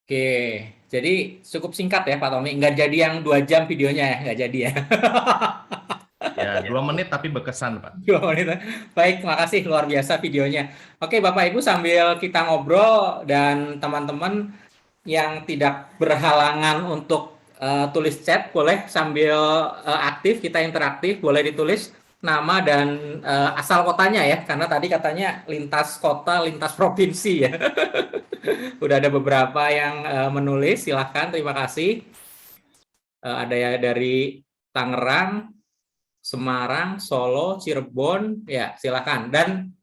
Oke, jadi cukup singkat ya Pak Tommy, nggak jadi yang 2 jam videonya ya, nggak jadi ya. Ya, 2 menit tapi berkesan, Pak. 2 menit. Baik, makasih luar biasa videonya. Oke, Bapak Ibu sambil kita ngobrol dan teman-teman yang tidak berhalangan untuk tulis chat boleh sambil aktif, kita interaktif, boleh ditulis nama dan asal kotanya ya, karena tadi katanya lintas kota, lintas provinsi ya. Udah ada beberapa yang menulis, silahkan, terima kasih. Ada ya dari Tangerang, Semarang, Solo, Cirebon, ya silakan. Dan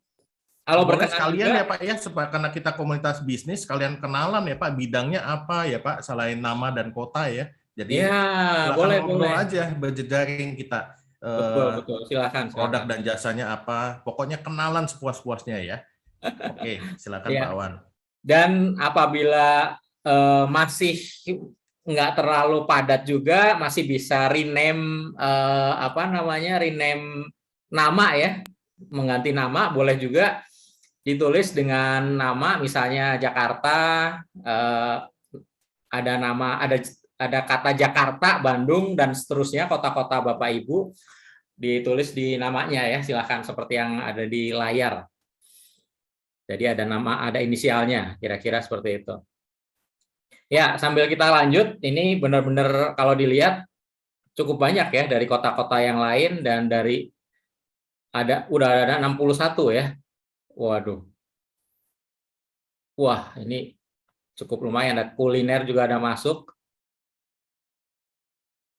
kalau Boleh berkenan sekalian ya juga, Pak ya, karena kita komunitas bisnis, sekalian kenalan ya Pak, bidangnya apa ya Pak, selain nama dan kota ya. ya Jadi silakan boleh ngobrol boleh, aja, berjejaring kita betul betul, silakan produk silakan. dan jasanya apa, pokoknya kenalan sepuas-puasnya ya. Oke, silakan Pak Ya. Wan. Dan apabila masih nggak terlalu padat juga, masih bisa rename apa namanya, rename nama ya, mengganti nama boleh juga ditulis dengan nama misalnya Jakarta, eh, ada nama ada kata Jakarta, Bandung dan seterusnya kota-kota Bapak Ibu ditulis di namanya ya, silakan seperti yang ada di layar. Jadi ada nama, ada inisialnya, kira-kira seperti itu. Ya, sambil kita lanjut, ini benar-benar kalau dilihat cukup banyak ya dari kota-kota yang lain dan dari udah ada 61 ya. Waduh. Wah, ini cukup lumayan. Ada kuliner juga ada masuk.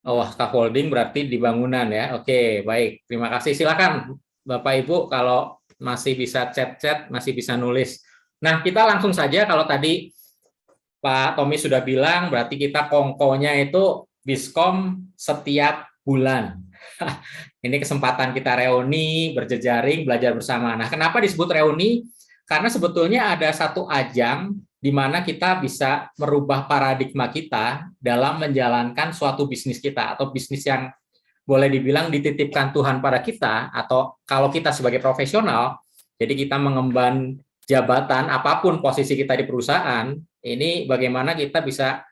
Oh, scaffolding berarti di bangunan ya. Oke, baik. Terima kasih. Silakan Bapak Ibu kalau masih bisa chat-chat, masih bisa nulis. Nah, kita langsung saja kalau tadi Pak Tommy sudah bilang berarti kita kongkonya itu Biskom setiap bulan. Ini kesempatan kita reuni, berjejaring, belajar bersama. Nah, kenapa disebut reuni? Karena sebetulnya ada satu ajang di mana kita bisa merubah paradigma kita dalam menjalankan suatu bisnis kita atau bisnis yang boleh dibilang dititipkan Tuhan pada kita, atau kalau kita sebagai profesional, jadi kita mengemban jabatan apapun posisi kita di perusahaan, ini bagaimana kita bisa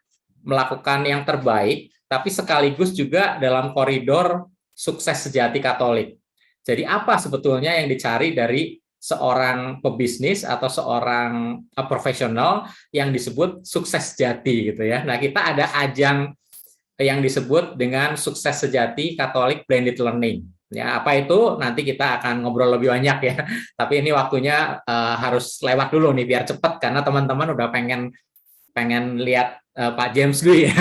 melakukan yang terbaik, tapi sekaligus juga dalam koridor sukses sejati Katolik. Jadi apa sebetulnya yang dicari dari seorang pebisnis atau seorang profesional yang disebut sukses sejati gitu ya. Nah, kita ada ajang yang disebut dengan sukses sejati Katolik Blended Learning. Ya, apa itu? Nanti kita akan ngobrol lebih banyak ya. Tapi ini waktunya harus lewat dulu nih biar cepat karena teman-teman udah pengen pengen lihat Pak James dulu ya.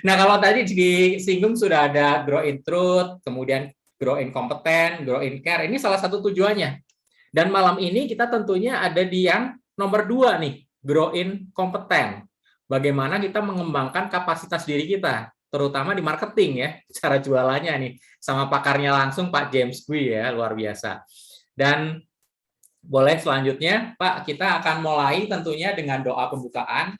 Nah, kalau tadi disinggung sudah ada Grow in Truth, kemudian Grow in Competen, Grow in Care. Ini salah satu tujuannya. Dan malam ini kita tentunya ada di yang nomor 2 nih, Grow in Competen. Bagaimana kita mengembangkan kapasitas diri kita, terutama di marketing ya, cara jualannya nih, sama pakarnya langsung Pak James Gui ya, luar biasa. Dan boleh selanjutnya, Pak, kita akan mulai tentunya dengan doa pembukaan.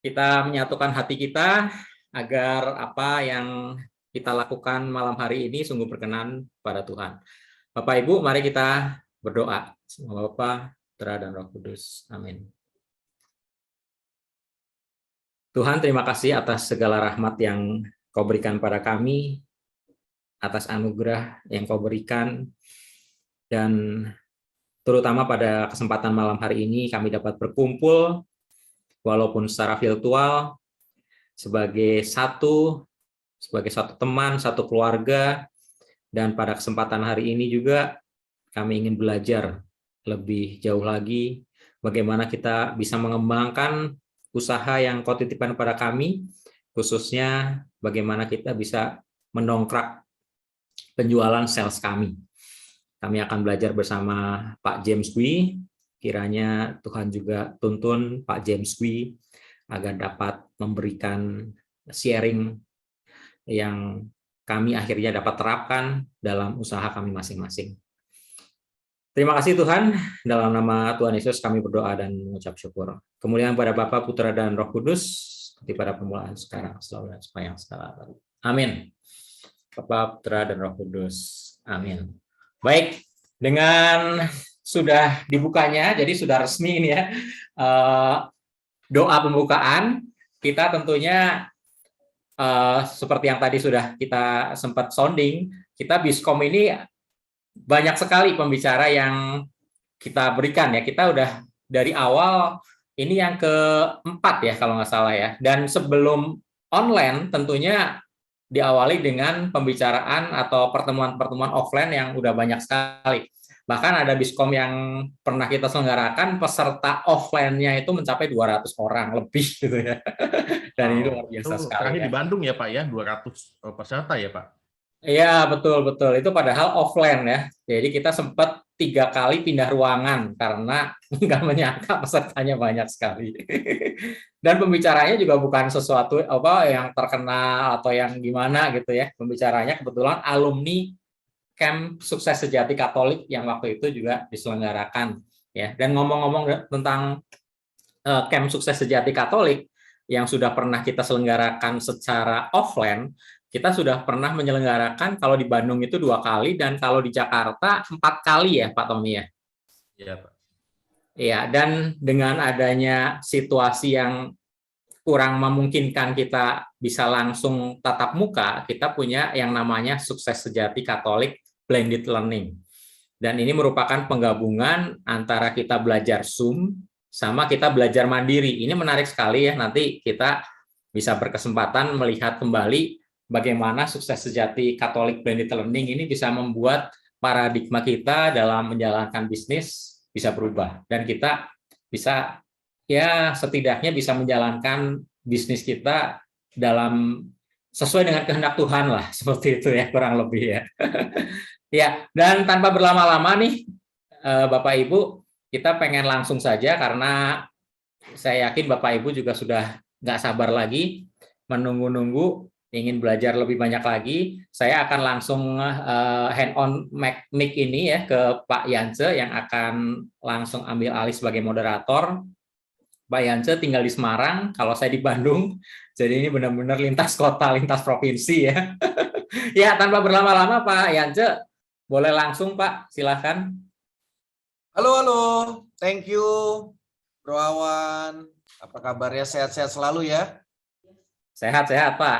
Kita menyatukan hati kita agar apa yang kita lakukan malam hari ini sungguh berkenan pada Tuhan. Bapak Ibu, mari kita berdoa. Semoga Bapa, Putra dan Roh Kudus. Amin. Tuhan, terima kasih atas segala rahmat yang Kau berikan pada kami, atas anugerah yang Kau berikan, dan terutama pada kesempatan malam hari ini kami dapat berkumpul walaupun secara virtual sebagai satu teman, satu keluarga, dan pada kesempatan hari ini juga kami ingin belajar lebih jauh lagi bagaimana kita bisa mengembangkan usaha yang Kau titipkan pada kami, khususnya bagaimana kita bisa mendongkrak penjualan sales kami. Kami akan belajar bersama Pak James Gui, kiranya Tuhan juga tuntun Pak James Gui agar dapat memberikan sharing yang kami akhirnya dapat terapkan dalam usaha kami masing-masing. Terima kasih Tuhan, dalam nama Tuhan Yesus kami berdoa dan mengucap syukur. Kemuliaan pada Bapa, Putra, dan Roh Kudus, seperti pada permulaan sekarang, selalu dan sepanjang segala. Amin. Bapa, Putra, dan Roh Kudus. Amin. Baik, dengan sudah dibukanya, jadi sudah resmi ini ya, doa pembukaan, kita tentunya seperti yang tadi sudah kita sempat sounding, kita Biskom ini banyak sekali pembicara yang kita berikan ya. Kita udah dari awal, ini yang keempat ya kalau nggak salah ya. Dan sebelum online tentunya diawali dengan pembicaraan atau pertemuan-pertemuan offline yang udah banyak sekali. Bahkan ada Biskom yang pernah kita selenggarakan, peserta offline-nya itu mencapai 200 orang lebih gitu ya. Dan ini luar Wow, itu biasa sekali terakhir ya. di Bandung ya Pak ya, 200 peserta ya Pak? Iya, betul-betul. Itu padahal offline ya. Jadi kita sempat 3 kali pindah ruangan karena nggak menyangka pesertanya banyak sekali. Dan pembicaranya juga bukan sesuatu apa yang terkenal atau yang gimana gitu ya. Pembicaranya kebetulan alumni Camp Sukses Sejati Katolik yang waktu itu juga diselenggarakan ya. Dan ngomong-ngomong tentang Camp Sukses Sejati Katolik yang sudah pernah kita selenggarakan secara offline, kita sudah pernah menyelenggarakan kalau di Bandung itu 2 kali dan kalau di Jakarta 4 kali ya Pak Tommy ya. Iya Pak. Ya, dan dengan adanya situasi yang kurang memungkinkan kita bisa langsung tatap muka, kita punya yang namanya Sukses Sejati Katolik Blended Learning. Dan ini merupakan penggabungan antara kita belajar Zoom sama kita belajar mandiri. Ini menarik sekali ya, nanti kita bisa berkesempatan melihat kembali bagaimana Sukses Sejati Katolik Blended Learning ini bisa membuat paradigma kita dalam menjalankan bisnis bisa berubah. Dan kita bisa ya setidaknya bisa menjalankan bisnis kita dalam sesuai dengan kehendak Tuhan lah, seperti itu ya kurang lebih ya. Ya, dan tanpa berlama-lama nih, Bapak Ibu, kita pengen langsung saja karena saya yakin Bapak Ibu juga sudah nggak sabar lagi menunggu-nunggu, ingin belajar lebih banyak lagi. Saya akan langsung hand on mic ini ya ke Pak Yance yang akan langsung ambil alih sebagai moderator. Pak Yance tinggal di Semarang, kalau saya di Bandung, jadi ini benar-benar lintas kota, lintas provinsi ya. Ya, tanpa berlama-lama Pak Yance, boleh langsung Pak, silakan. Halo, halo. Thank you, Bro Awan. Apa kabarnya? Sehat-sehat selalu ya? Sehat-sehat Pak.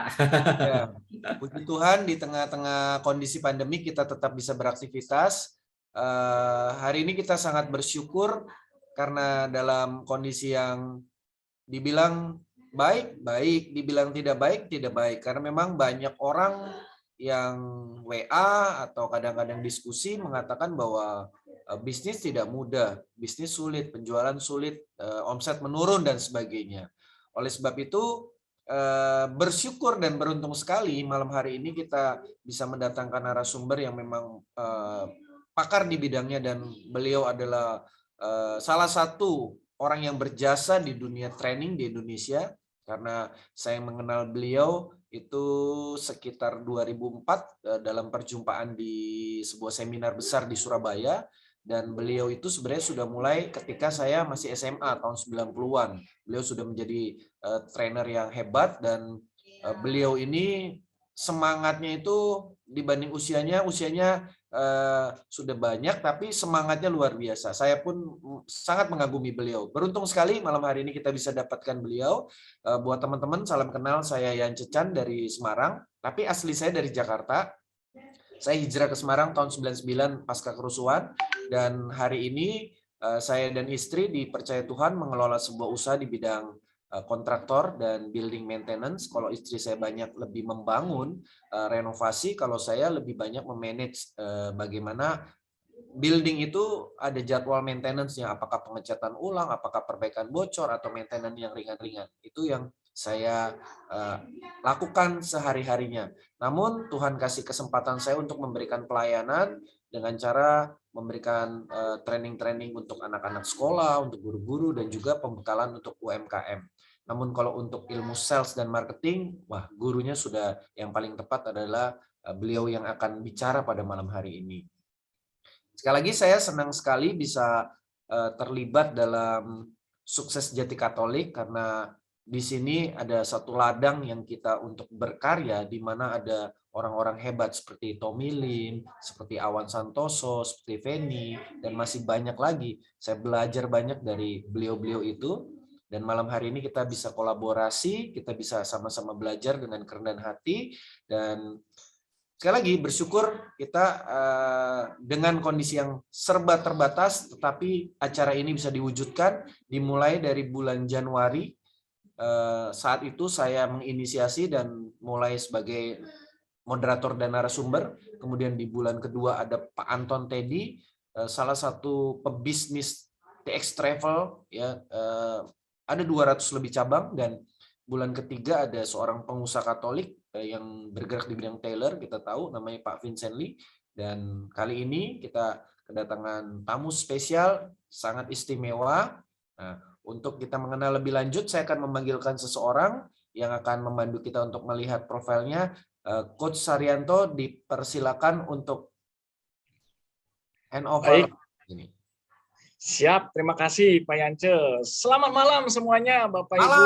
Ya. Puji Tuhan di tengah-tengah kondisi pandemi kita tetap bisa beraktivitas. Hari ini kita sangat bersyukur karena dalam kondisi yang dibilang baik, baik, dibilang tidak baik, tidak baik. Karena memang banyak orang yang WA atau kadang-kadang diskusi mengatakan bahwa bisnis tidak mudah, bisnis sulit, penjualan sulit, omset menurun dan sebagainya. Oleh sebab itu bersyukur dan beruntung sekali malam hari ini kita bisa mendatangkan narasumber yang memang pakar di bidangnya dan beliau adalah salah satu orang yang berjasa di dunia training di Indonesia karena saya mengenal beliau itu sekitar 2004 dalam perjumpaan di sebuah seminar besar di Surabaya. Dan beliau itu sebenarnya sudah mulai ketika saya masih SMA tahun 90-an. Beliau sudah menjadi trainer yang hebat dan beliau ini semangatnya itu dibanding usianya sudah banyak tapi semangatnya luar biasa. Saya pun sangat mengagumi beliau. Beruntung sekali malam hari ini kita bisa dapatkan beliau. Buat teman-teman salam kenal, saya Yance Chan dari Semarang, tapi asli saya dari Jakarta. Saya hijrah ke Semarang tahun 99 pasca kerusuhan dan hari ini saya dan istri dipercaya Tuhan mengelola sebuah usaha di bidang kontraktor dan building maintenance. Kalau istri saya banyak lebih membangun renovasi, kalau saya lebih banyak memanage bagaimana building itu ada jadwal maintenance-nya, apakah pengecatan ulang, apakah perbaikan bocor atau maintenance yang ringan-ringan. Itu yang saya lakukan sehari-harinya. Namun Tuhan kasih kesempatan saya untuk memberikan pelayanan dengan cara memberikan training-training untuk anak-anak sekolah, untuk guru-guru, dan juga pembekalan untuk UMKM. Namun kalau untuk ilmu sales dan marketing, wah gurunya sudah yang paling tepat adalah beliau yang akan bicara pada malam hari ini. Sekali lagi saya senang sekali bisa terlibat dalam Sukses Sejati Katolik karena di sini ada satu ladang yang kita untuk berkarya di mana ada orang-orang hebat seperti Tommy Lim, seperti Awan Santoso, seperti Feni, dan masih banyak lagi. Saya belajar banyak dari beliau-beliau itu Dan malam hari ini kita bisa kolaborasi, kita bisa sama-sama belajar dengan kerendahan hati, dan sekali lagi bersyukur kita dengan kondisi yang serba terbatas, tetapi acara ini bisa diwujudkan dimulai dari bulan Januari. Saat itu saya menginisiasi dan mulai sebagai moderator dan narasumber. Kemudian di bulan kedua ada Pak Anton Teddy, salah satu pebisnis TX Travel, ya, ada 200 lebih cabang. Dan bulan ketiga ada seorang pengusaha Katolik yang bergerak di bidang tailor, kita tahu namanya Pak Vincent Lee. Dan kali ini kita kedatangan tamu spesial sangat istimewa. Nah, untuk kita mengenal lebih lanjut, saya akan memanggilkan seseorang yang akan membantu kita untuk melihat profilnya. Coach Saryanto, dipersilakan untuk hand over. Ini. Siap, terima kasih Pak Yance. Selamat malam semuanya Bapak Ibu.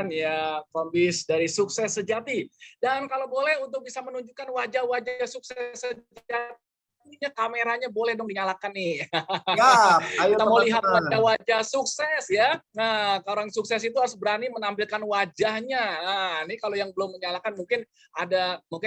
Ya, Kombis dari Sukses Sejati. Dan kalau boleh untuk bisa menunjukkan wajah-wajah sukses sejatinya, kameranya boleh dong dinyalakan nih. Ya, ayo kita mau lihat wajah-wajah sukses ya. Nah, orang sukses itu harus berani menampilkan wajahnya. Nah, ini kalau yang belum menyalakan mungkin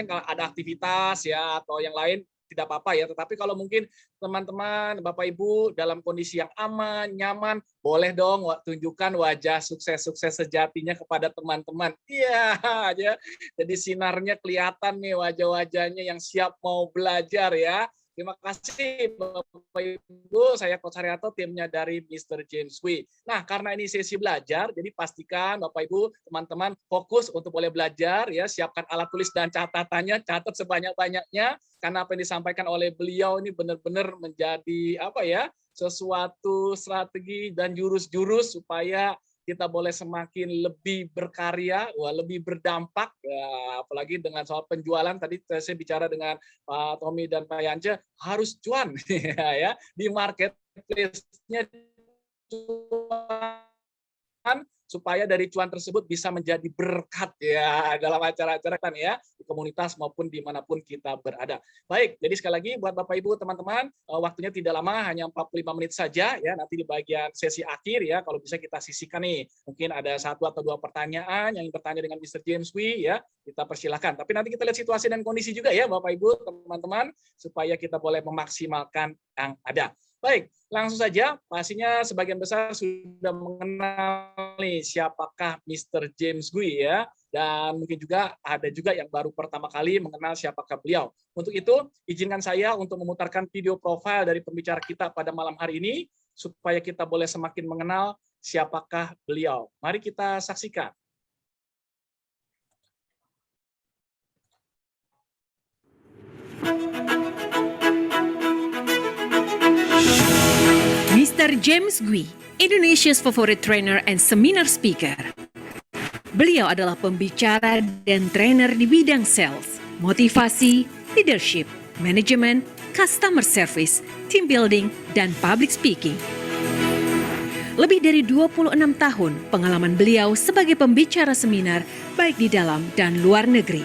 kalau ada aktivitas ya atau yang lain tidak apa-apa ya, tetapi kalau mungkin teman-teman, Bapak Ibu dalam kondisi yang aman, nyaman, boleh dong tunjukkan wajah sukses-sukses sejatinya kepada teman-teman. Iya, ya. Jadi sinarnya kelihatan nih wajah-wajahnya yang siap mau belajar ya. Terima kasih Bapak Ibu, saya Coach Haryanto, timnya dari Mr. James Gui. Nah, karena ini sesi belajar, jadi pastikan Bapak Ibu, teman-teman fokus untuk boleh belajar ya, siapkan alat tulis dan catatannya, catat sebanyak-banyaknya, karena apa yang disampaikan oleh beliau ini benar-benar menjadi sesuatu strategi dan jurus-jurus supaya kita boleh semakin lebih berkarya, lebih berdampak, ya, apalagi dengan soal penjualan. Tadi saya bicara dengan Pak Tommy dan Pak Yance, harus cuan ya di marketplace-nya, cuan, supaya dari cuan tersebut bisa menjadi berkat ya dalam acara-acara kan ya di komunitas maupun dimanapun kita berada. Baik, jadi sekali lagi buat Bapak Ibu teman-teman, waktunya tidak lama, hanya 45 menit saja ya. Nanti di bagian sesi akhir ya, kalau bisa kita sisihkan nih, mungkin ada 1 atau 2 pertanyaan yang bertanya dengan Mr. James Gui ya, kita persilahkan. Tapi nanti kita lihat situasi dan kondisi juga ya Bapak Ibu teman-teman, supaya kita boleh memaksimalkan yang ada. Baik, langsung saja. Pastinya sebagian besar sudah mengenal nih siapakah Mr. James Gui ya, dan mungkin juga ada juga yang baru pertama kali mengenal siapakah beliau. Untuk itu, izinkan saya untuk memutarkan video profil dari pembicara kita pada malam hari ini, supaya kita boleh semakin mengenal siapakah beliau. Mari kita saksikan. Mr. James Gui, Indonesia's favorite trainer and seminar speaker. Beliau adalah pembicara dan trainer di bidang sales, motivasi, leadership, manajemen, customer service, team building, dan public speaking. Lebih dari 26 tahun pengalaman beliau sebagai pembicara seminar baik di dalam dan luar negeri.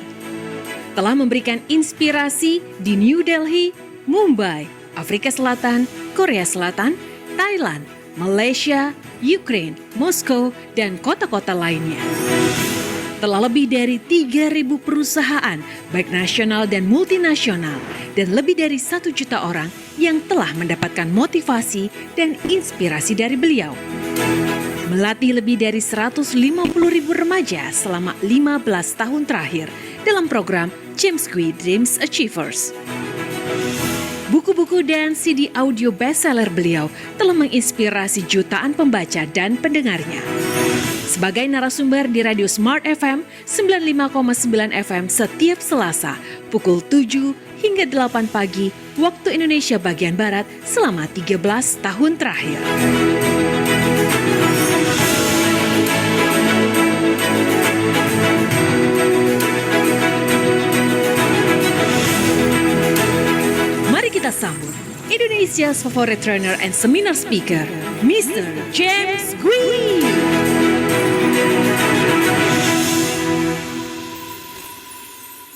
Telah memberikan inspirasi di New Delhi, Mumbai, Afrika Selatan, Korea Selatan, Thailand, Malaysia, Ukraine, Moskow, dan kota-kota lainnya. Telah lebih dari 3.000 perusahaan, baik nasional dan multinasional, dan lebih dari 1 juta orang yang telah mendapatkan motivasi dan inspirasi dari beliau. Melatih lebih dari 150.000 remaja selama 15 tahun terakhir dalam program James Gui Dreams Achievers. Buku-buku dan CD audio bestseller beliau telah menginspirasi jutaan pembaca dan pendengarnya. Sebagai narasumber di Radio Smart FM 95,9 FM setiap Selasa pukul 7 hingga 8 pagi waktu Indonesia bagian Barat selama 13 tahun terakhir. Kita sambut Indonesia's favorite trainer and seminar speaker, Mr. James Gui.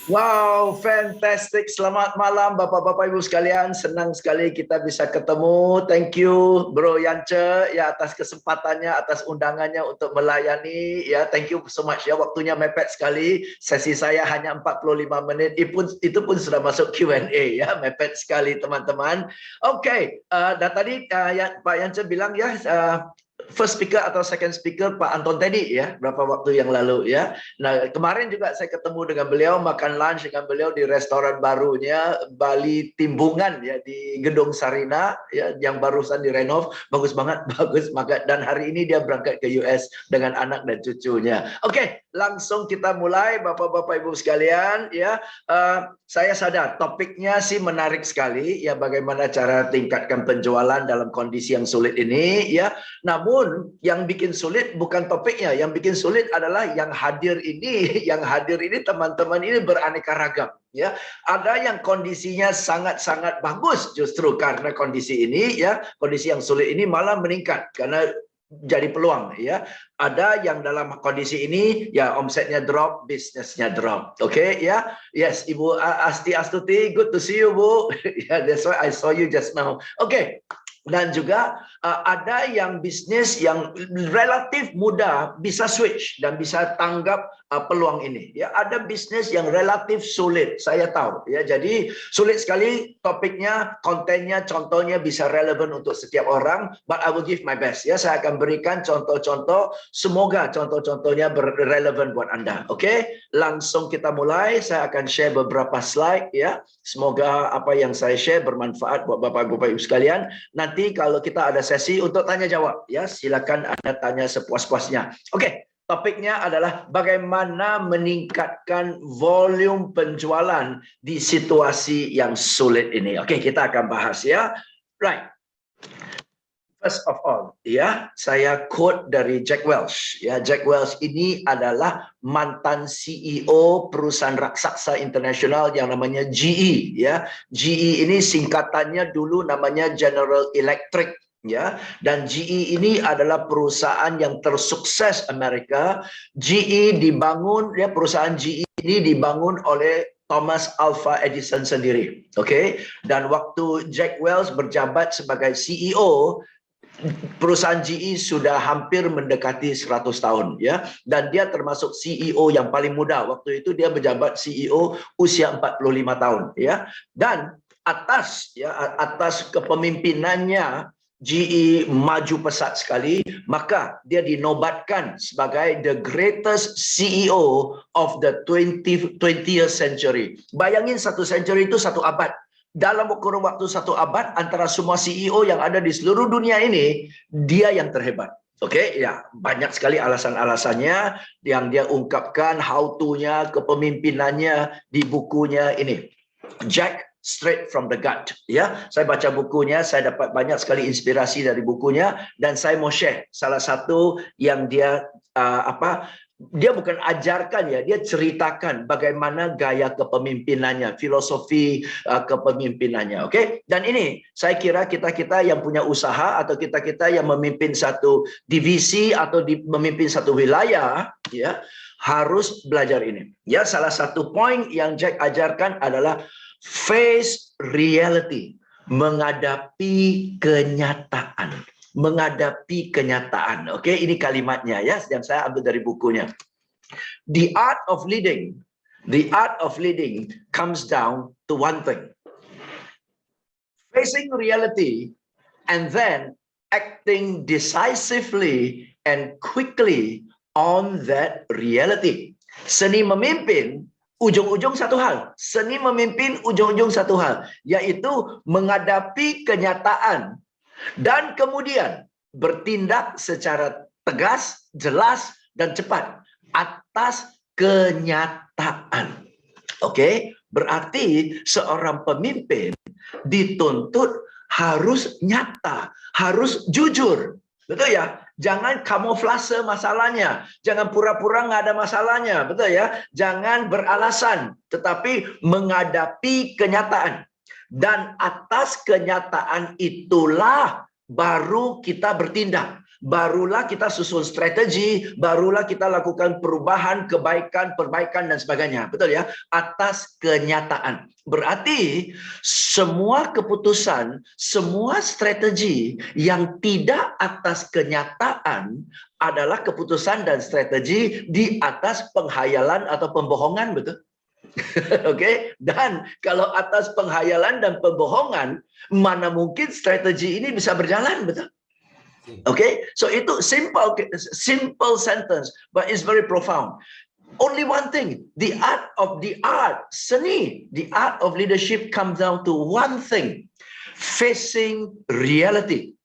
Wow, fantastic. Selamat malam Bapak-Bapak Ibu sekalian. Senang sekali kita bisa ketemu. Thank you Bro Yance ya atas kesempatannya, atas undangannya untuk melayani. Ya, thank you so much ya. Waktunya mepet sekali. Sesi saya hanya 45 menit. Itu pun sudah masuk Q&A ya. Mepet sekali teman-teman. Oke, dan tadi Pak Yance bilang ya first speaker atau second speaker Pak Anton Teddy ya, berapa waktu yang lalu ya. Nah, kemarin juga saya ketemu dengan beliau, makan lunch dengan beliau di restoran barunya Bali Timbungan ya di Gedung Sarina ya yang barusan direnov, bagus banget, bagus banget. Dan hari ini dia berangkat ke US dengan anak dan cucunya. Oke, langsung kita mulai Bapak-bapak Ibu sekalian ya. Saya sadar topiknya sih menarik sekali ya, bagaimana cara tingkatkan penjualan dalam kondisi yang sulit ini ya. Namun yang bikin sulit bukan topiknya, yang bikin sulit adalah yang hadir ini. Yang hadir ini teman-teman ini beraneka ragam ya. Ada yang kondisinya sangat-sangat bagus justru karena kondisi ini ya, kondisi yang sulit ini malah meningkat karena jadi peluang ya. Ada yang dalam kondisi ini ya omsetnya drop, bisnisnya drop. Oke ya. Yes, Ibu Asti Astuti, good to see you Bu. Yeah, that's why I saw you just now. Oke. Dan juga ada yang bisnis yang relatif mudah bisa switch dan bisa tanggap peluang ini. Ya, ada bisnis yang relatif sulit, saya tahu. Ya, jadi sulit sekali topiknya, kontennya, contohnya bisa relevan untuk setiap orang. But I will give my best. Ya, saya akan berikan contoh-contoh. Semoga contoh-contohnya relevan buat Anda. Oke, langsung kita mulai. Saya akan share beberapa slide. Ya, semoga apa yang saya share bermanfaat buat Bapak-Bapak Ibu sekalian. Nanti kalau kita ada sesi untuk tanya jawab ya, silakan Anda tanya sepuas-puasnya. Oke, topiknya adalah bagaimana meningkatkan volume penjualan di situasi yang sulit ini. Oke, kita akan bahas ya. Right. First of all, ya, saya quote dari Jack Welch. Ya, Jack Welch ini adalah mantan CEO perusahaan raksasa internasional yang namanya GE. Ya, GE ini singkatannya dulu namanya General Electric. Ya, dan GE ini adalah perusahaan yang tersukses Amerika. GE dibangun, ya, perusahaan GE ini dibangun oleh Thomas Alva Edison sendiri. Oke, dan waktu Jack Welch berjabat sebagai CEO, perusahaan GE sudah hampir mendekati 100 tahun ya, dan dia termasuk CEO yang paling muda. Waktu itu dia menjabat CEO usia 45 tahun ya. Dan atas kepemimpinannya GE maju pesat sekali, maka dia dinobatkan sebagai the greatest CEO of the 20th century. Bayangin satu century itu satu abad. Dalam kurun waktu satu abad, antara semua CEO yang ada di seluruh dunia ini, dia yang terhebat. Oke, ya, banyak sekali alasan-alasannya yang dia ungkapkan, how to-nya, kepemimpinannya di bukunya ini. Jack Straight from the Gut. Ya, saya baca bukunya, saya dapat banyak sekali inspirasi dari bukunya, dan saya mau share salah satu yang dia dia bukan ajarkan ya, dia ceritakan bagaimana gaya kepemimpinannya, filosofi kepemimpinannya. Oke, dan ini saya kira kita yang punya usaha atau kita yang memimpin satu divisi atau memimpin satu wilayah ya, harus belajar ini. Ya, salah satu poin yang Jack ajarkan adalah face reality, menghadapi kenyataan. Menghadapi kenyataan. Oke, ini kalimatnya ya, yang saya ambil dari bukunya. The art of leading comes down to one thing. Facing reality and then acting decisively and quickly on that reality. Seni memimpin ujung-ujung satu hal. Seni memimpin ujung-ujung satu hal, yaitu menghadapi kenyataan dan kemudian bertindak secara tegas, jelas, dan cepat atas kenyataan. Oke, berarti seorang pemimpin dituntut harus nyata, harus jujur. Betul ya? Jangan kamuflase masalahnya. Jangan pura-pura nggak ada masalahnya. Betul ya? Jangan beralasan, tetapi menghadapi kenyataan. Dan atas kenyataan itulah baru kita bertindak. barulah kita susun strategi, barulah kita lakukan perubahan, kebaikan, perbaikan dan sebagainya. Betul ya? Atas kenyataan. Berarti semua keputusan, semua strategi yang tidak atas kenyataan adalah keputusan dan strategi di atas penghayalan atau pembohongan, betul? Oke, dan kalau atas penghayalan dan pembohongan, mana mungkin strategi ini bisa berjalan, betul? Oke, so itu simple sentence, but it's very profound. Only one thing, the art, seni, the art of leadership comes down to one thing, facing reality.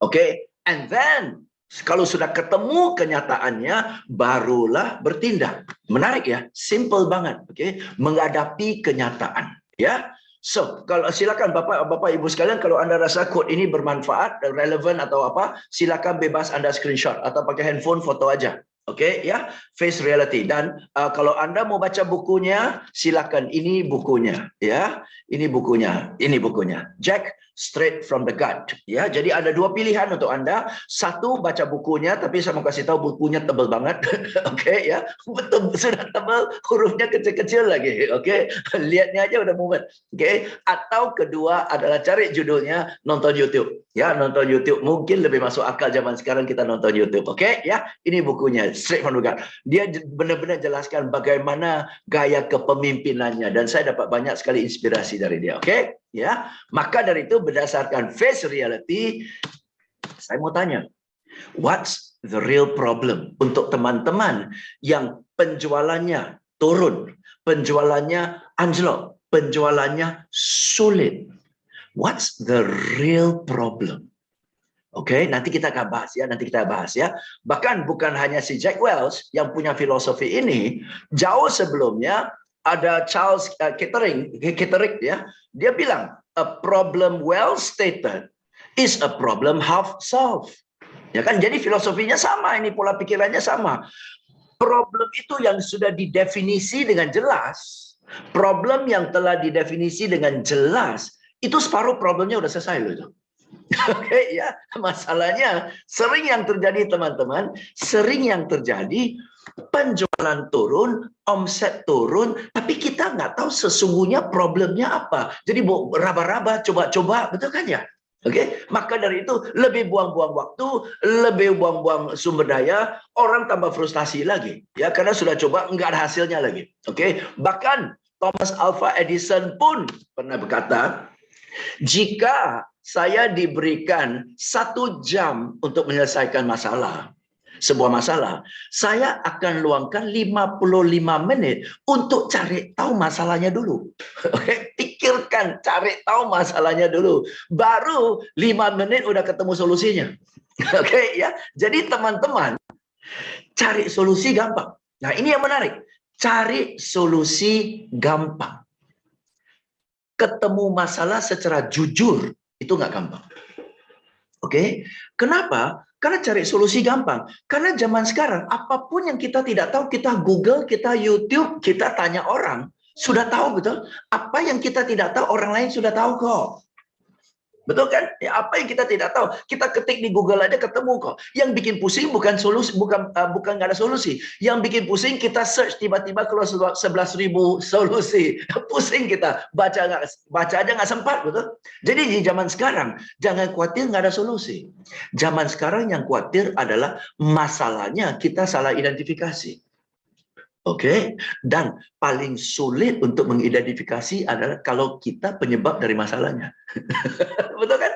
Okay, and then kalau sudah ketemu kenyataannya, barulah bertindak. Menarik ya, simple banget. Okay, menghadapi kenyataan. Ya, so kalau silakan Bapak Ibu sekalian, kalau Anda rasa quote ini bermanfaat, relevan atau apa, silakan bebas Anda screenshot atau pakai handphone foto aja. Oke, ya, face reality. Dan kalau Anda mau baca bukunya, silakan. Ini bukunya, ya. Ini bukunya. Jack Straight from the Gut. Ya, jadi ada dua pilihan untuk Anda. Satu, baca bukunya, tapi saya mau kasih tahu bukunya tebal banget. Oke, ya. Betul, sudah tebal, hurufnya kecil-kecil lagi. Oke, lihatnya aja udah mumet. Oke, atau kedua adalah cari judulnya, nonton YouTube. Ya, nonton YouTube mungkin lebih masuk akal zaman sekarang kita nonton YouTube. Oke, ya. Ini bukunya Straight from the Gut. Dia benar-benar jelaskan bagaimana gaya kepemimpinannya dan saya dapat banyak sekali inspirasi dari dia. Oke, ya. Maka dari itu berdasarkan face reality, saya mau tanya, what's the real problem untuk teman-teman yang penjualannya turun, penjualannya anjlok, penjualannya sulit? What's the real problem? Oke, nanti kita akan bahas ya. Bahkan bukan hanya si Jack Welch yang punya filosofi ini, jauh sebelumnya ada Charles Kettering ya. Dia bilang, a problem well stated is a problem half solved. Ya kan? Jadi filosofinya sama, ini pola pikirannya sama. Problem itu yang sudah didefinisi dengan jelas, problem yang telah didefinisi dengan jelas, itu separuh problemnya udah selesai loh itu. Oke, ya, masalahnya sering yang terjadi teman-teman, penjualan turun, omset turun, tapi kita nggak tahu sesungguhnya problemnya apa. Jadi raba-raba, coba-coba, betul kan ya? Oke, maka dari itu lebih buang-buang waktu, lebih buang-buang sumber daya, orang tambah frustasi lagi, ya, karena sudah coba nggak ada hasilnya lagi. Oke, bahkan Thomas Alva Edison pun pernah berkata, jika saya diberikan 1 jam untuk menyelesaikan sebuah masalah, saya akan luangkan 55 menit untuk cari tahu masalahnya dulu. Oke, pikirkan, cari tahu masalahnya dulu. Baru 5 menit udah ketemu solusinya. Oke, ya. Jadi teman-teman, cari solusi gampang. Nah, ini yang menarik. Cari solusi gampang. Ketemu masalah secara jujur itu nggak gampang. Oke, kenapa? Karena cari solusi gampang. Karena zaman sekarang apapun yang kita tidak tahu, kita Google, kita YouTube, kita tanya orang, sudah tahu, betul? Apa yang kita tidak tahu orang lain sudah tahu kok. Betul kan? Ya, apa yang kita tidak tahu, kita ketik di Google aja ketemu kok. Yang bikin pusing bukan solusi, bukan nggak ada solusi. Yang bikin pusing kita search tiba-tiba keluar 11.000 solusi. Pusing kita, baca aja nggak sempat, betul? Jadi di zaman sekarang jangan khawatir nggak ada solusi. Zaman sekarang yang khawatir adalah masalahnya kita salah identifikasi. Oke, dan paling sulit untuk mengidentifikasi adalah kalau kita penyebab dari masalahnya. Betul kan?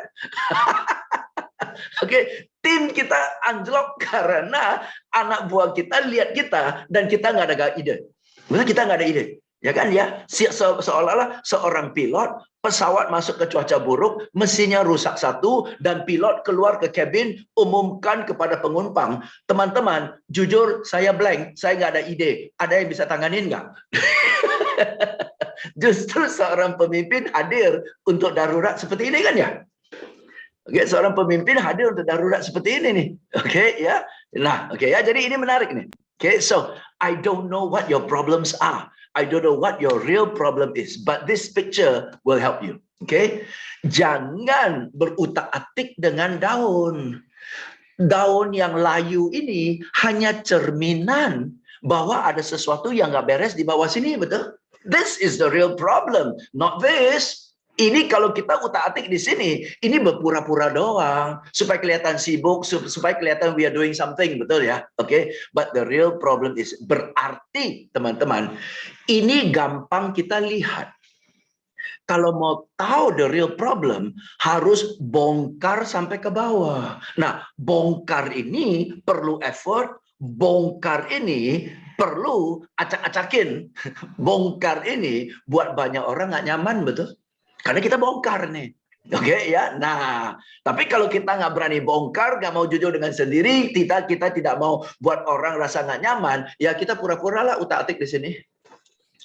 Oke, tim kita anjlok karena anak buah kita lihat kita dan kita nggak ada ide. Betul, kita nggak ada ide. Ya kan ya, seolah-olah seorang pilot, pesawat masuk ke cuaca buruk, mesinnya rusak satu, dan pilot keluar ke kabin, umumkan kepada penumpang, teman-teman, jujur saya blank, saya nggak ada ide, ada yang bisa tanganin nggak? Justru seorang pemimpin hadir untuk darurat seperti ini kan ya? Oke, seorang pemimpin hadir untuk darurat seperti ini nih. Oke, ya. Nah, oke ya, jadi ini menarik nih. Oke, so I don't know what your problems are. I don't know what your real problem is, but this picture will help you. Okay? Jangan berutak-atik dengan daun. daun yang layu ini hanya cerminan bahwa ada sesuatu yang nggak beres di bawah sini, betul? This is the real problem, not this. Ini kalau kita utak-atik di sini, ini berpura-pura doang supaya kelihatan sibuk, supaya kelihatan we are doing something, betul ya? Oke, but the real problem is, berarti teman-teman, ini gampang kita lihat. Kalau mau tahu the real problem, harus bongkar sampai ke bawah. Nah, bongkar ini perlu effort, bongkar ini perlu acak-acakin. Bongkar ini buat banyak orang nggak nyaman, betul? Karena kita bongkar nih. Oke ya. Nah, tapi kalau kita nggak berani bongkar, nggak mau jujur dengan sendiri, kita tidak mau buat orang rasa nggak nyaman, ya kita pura-pura lah utak-atik di sini.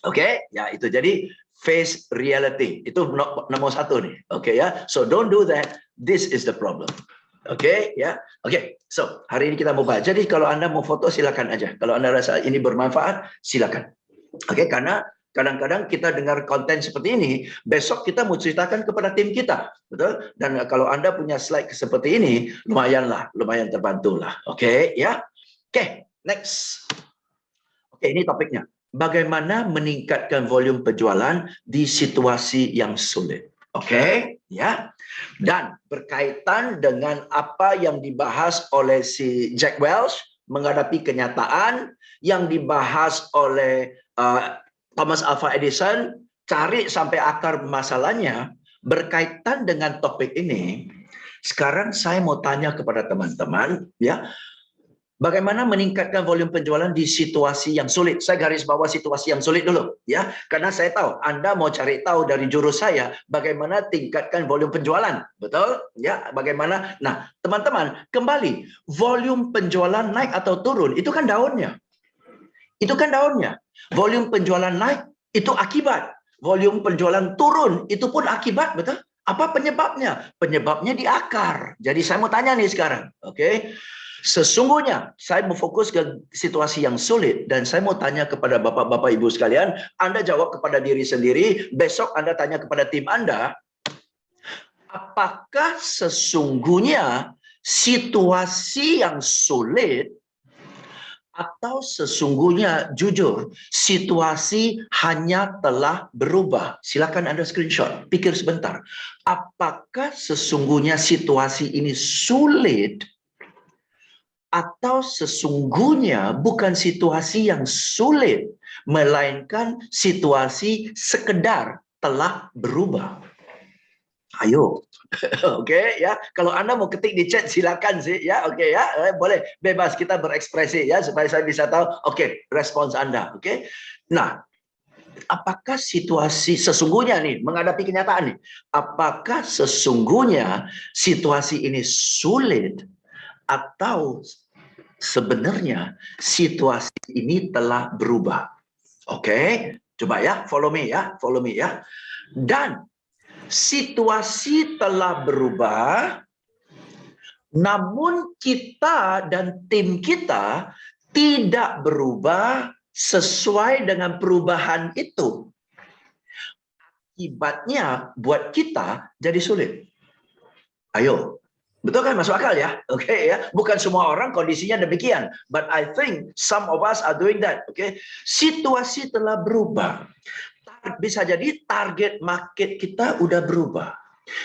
Oke, ya itu jadi face reality. Itu nomor satu nih. Oke ya. So don't do that. This is the problem. Oke ya. Oke. So hari ini kita mau bahas. Jadi kalau Anda mau foto silakan aja. Kalau Anda rasa ini bermanfaat, silakan. Oke, karena kadang-kadang kita dengar konten seperti ini, besok kita mau ceritakan kepada tim kita, betul? Dan kalau Anda punya slide seperti ini, lumayan terbantu lah. Oke, ya. Oke, next. Oke, ini topiknya. Bagaimana meningkatkan volume penjualan di situasi yang sulit. Oke, ya. Dan berkaitan dengan apa yang dibahas oleh si Jack Welch menghadapi kenyataan, yang dibahas oleh Thomas Alva Edison, cari sampai akar masalahnya. Berkaitan dengan topik ini, sekarang saya mau tanya kepada teman-teman, ya, bagaimana meningkatkan volume penjualan di situasi yang sulit. Saya garis bawah situasi yang sulit dulu, ya, karena saya tahu Anda mau cari tahu dari jurus saya bagaimana tingkatkan volume penjualan, betul? Ya, bagaimana? Nah, teman-teman, kembali, volume penjualan naik atau turun itu kan daunnya. Itu kan daunnya. Volume penjualan naik, itu akibat. Volume penjualan turun, itu pun akibat, betul? Apa penyebabnya? Penyebabnya di akar. Jadi saya mau tanya nih sekarang, oke? Sesungguhnya, saya mau fokus ke situasi yang sulit, dan saya mau tanya kepada Bapak-Bapak Ibu sekalian, Anda jawab kepada diri sendiri, besok Anda tanya kepada tim Anda, apakah sesungguhnya situasi yang sulit atau sesungguhnya jujur situasi hanya telah berubah? Silakan Anda screenshot, pikir sebentar. Apakah sesungguhnya situasi ini sulit atau sesungguhnya bukan situasi yang sulit, melainkan situasi sekedar telah berubah? Ayo. Oke, ya. Kalau Anda mau ketik di chat silakan sih, ya. Oke, ya. Boleh bebas kita berekspresi, ya, supaya saya bisa tahu oke, respons Anda. Oke. Nah, apakah situasi sesungguhnya nih menghadapi kenyataan nih? Apakah sesungguhnya situasi ini sulit atau sebenarnya situasi ini telah berubah? Oke, coba ya, follow me ya. Dan situasi telah berubah, namun kita dan tim kita tidak berubah sesuai dengan perubahan itu. Akibatnya buat kita jadi sulit. Ayo, betul kan, masuk akal ya? Oke, ya. Bukan semua orang kondisinya demikian, but I think some of us are doing that. Oke, situasi telah berubah. Bisa jadi target market kita udah berubah.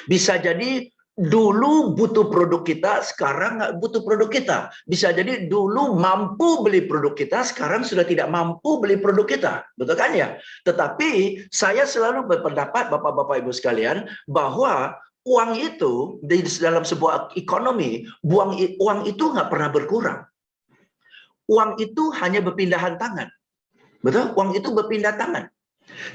Bisa jadi dulu butuh produk kita, sekarang nggak butuh produk kita. Bisa jadi dulu mampu beli produk kita, sekarang sudah tidak mampu beli produk kita. Betul kan ya? Tetapi saya selalu berpendapat, Bapak-Bapak Ibu sekalian, bahwa uang itu di dalam sebuah ekonomi, uang itu nggak pernah berkurang. Uang itu hanya berpindahan tangan. Betul? Uang itu berpindah tangan.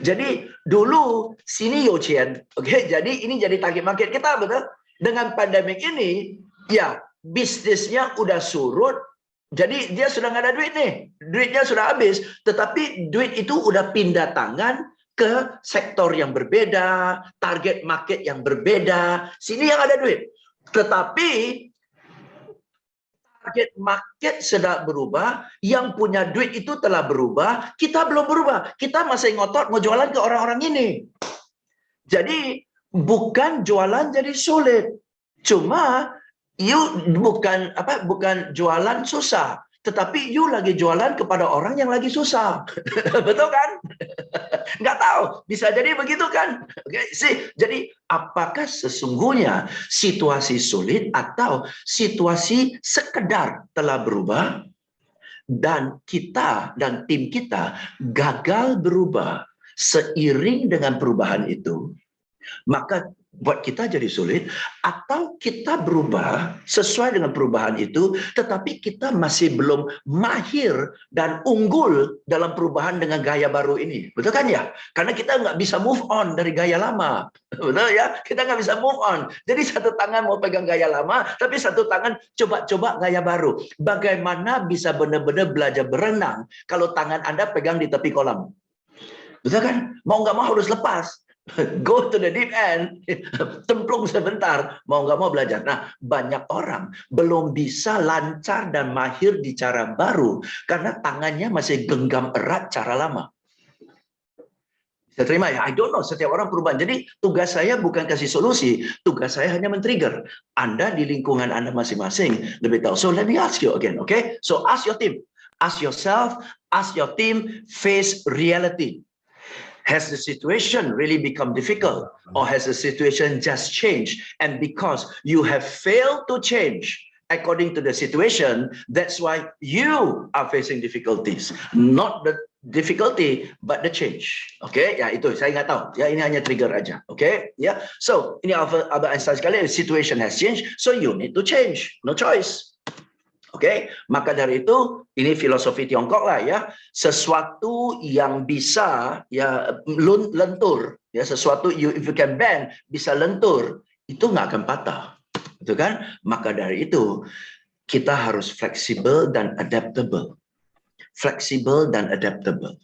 Jadi dulu sini Yochian, oke? Jadi ini jadi target market kita, betul? Dengan pandemik ini, ya bisnisnya udah surut, jadi dia sudah nggak ada duit nih, duitnya sudah habis. Tetapi duit itu udah pindah tangan ke sektor yang berbeda, target market yang berbeda. Sini yang ada duit, tetapi target market sedang berubah, yang punya duit itu telah berubah, kita belum berubah. Kita masih ngotot mau jualan ke orang-orang ini. Jadi bukan jualan jadi sulit. Cuma you bukan jualan susah, tetapi you lagi jualan kepada orang yang lagi susah. Betul kan? Nggak tahu, bisa jadi begitu kan? Oke, jadi apakah sesungguhnya situasi sulit atau situasi sekedar telah berubah dan kita dan tim kita gagal berubah seiring dengan perubahan itu, maka buat kita jadi sulit, atau kita berubah sesuai dengan perubahan itu, tetapi kita masih belum mahir dan unggul dalam perubahan dengan gaya baru ini. Betul kan ya? Karena kita nggak bisa move on dari gaya lama. Betul ya? Kita nggak bisa move on. Jadi satu tangan mau pegang gaya lama, tapi satu tangan coba-coba gaya baru. Bagaimana bisa benar-benar belajar berenang kalau tangan Anda pegang di tepi kolam? Betul kan? Mau nggak mau harus lepas. Go to the deep end, templung sebentar, mau nggak mau belajar. Nah, banyak orang belum bisa lancar dan mahir di cara baru karena tangannya masih genggam erat cara lama. Saya terima ya, I don't know, setiap orang perubahan. Jadi tugas saya bukan kasih solusi, tugas saya hanya men-trigger. Anda di lingkungan Anda masing-masing lebih tahu. So let me ask you again, okay? So ask your team, ask yourself, ask your team, face reality. Has the situation really become difficult, or has the situation just changed? And because you have failed to change according to the situation, that's why you are facing difficulties. Not the difficulty, but the change. Okay, ya itu saya nggak tahu. Ya ini hanya trigger aja. Okay, ya. So ini Albert Einstein sekali. Situation has changed, so you need to change. No choice. Oke, maka dari itu ini filosofi Tiongkok lah ya. Sesuatu yang bisa ya lentur, ya sesuatu if you can bend bisa lentur, itu nggak akan patah, gitu kan? Maka dari itu kita harus fleksibel dan adaptable, fleksibel dan adaptable.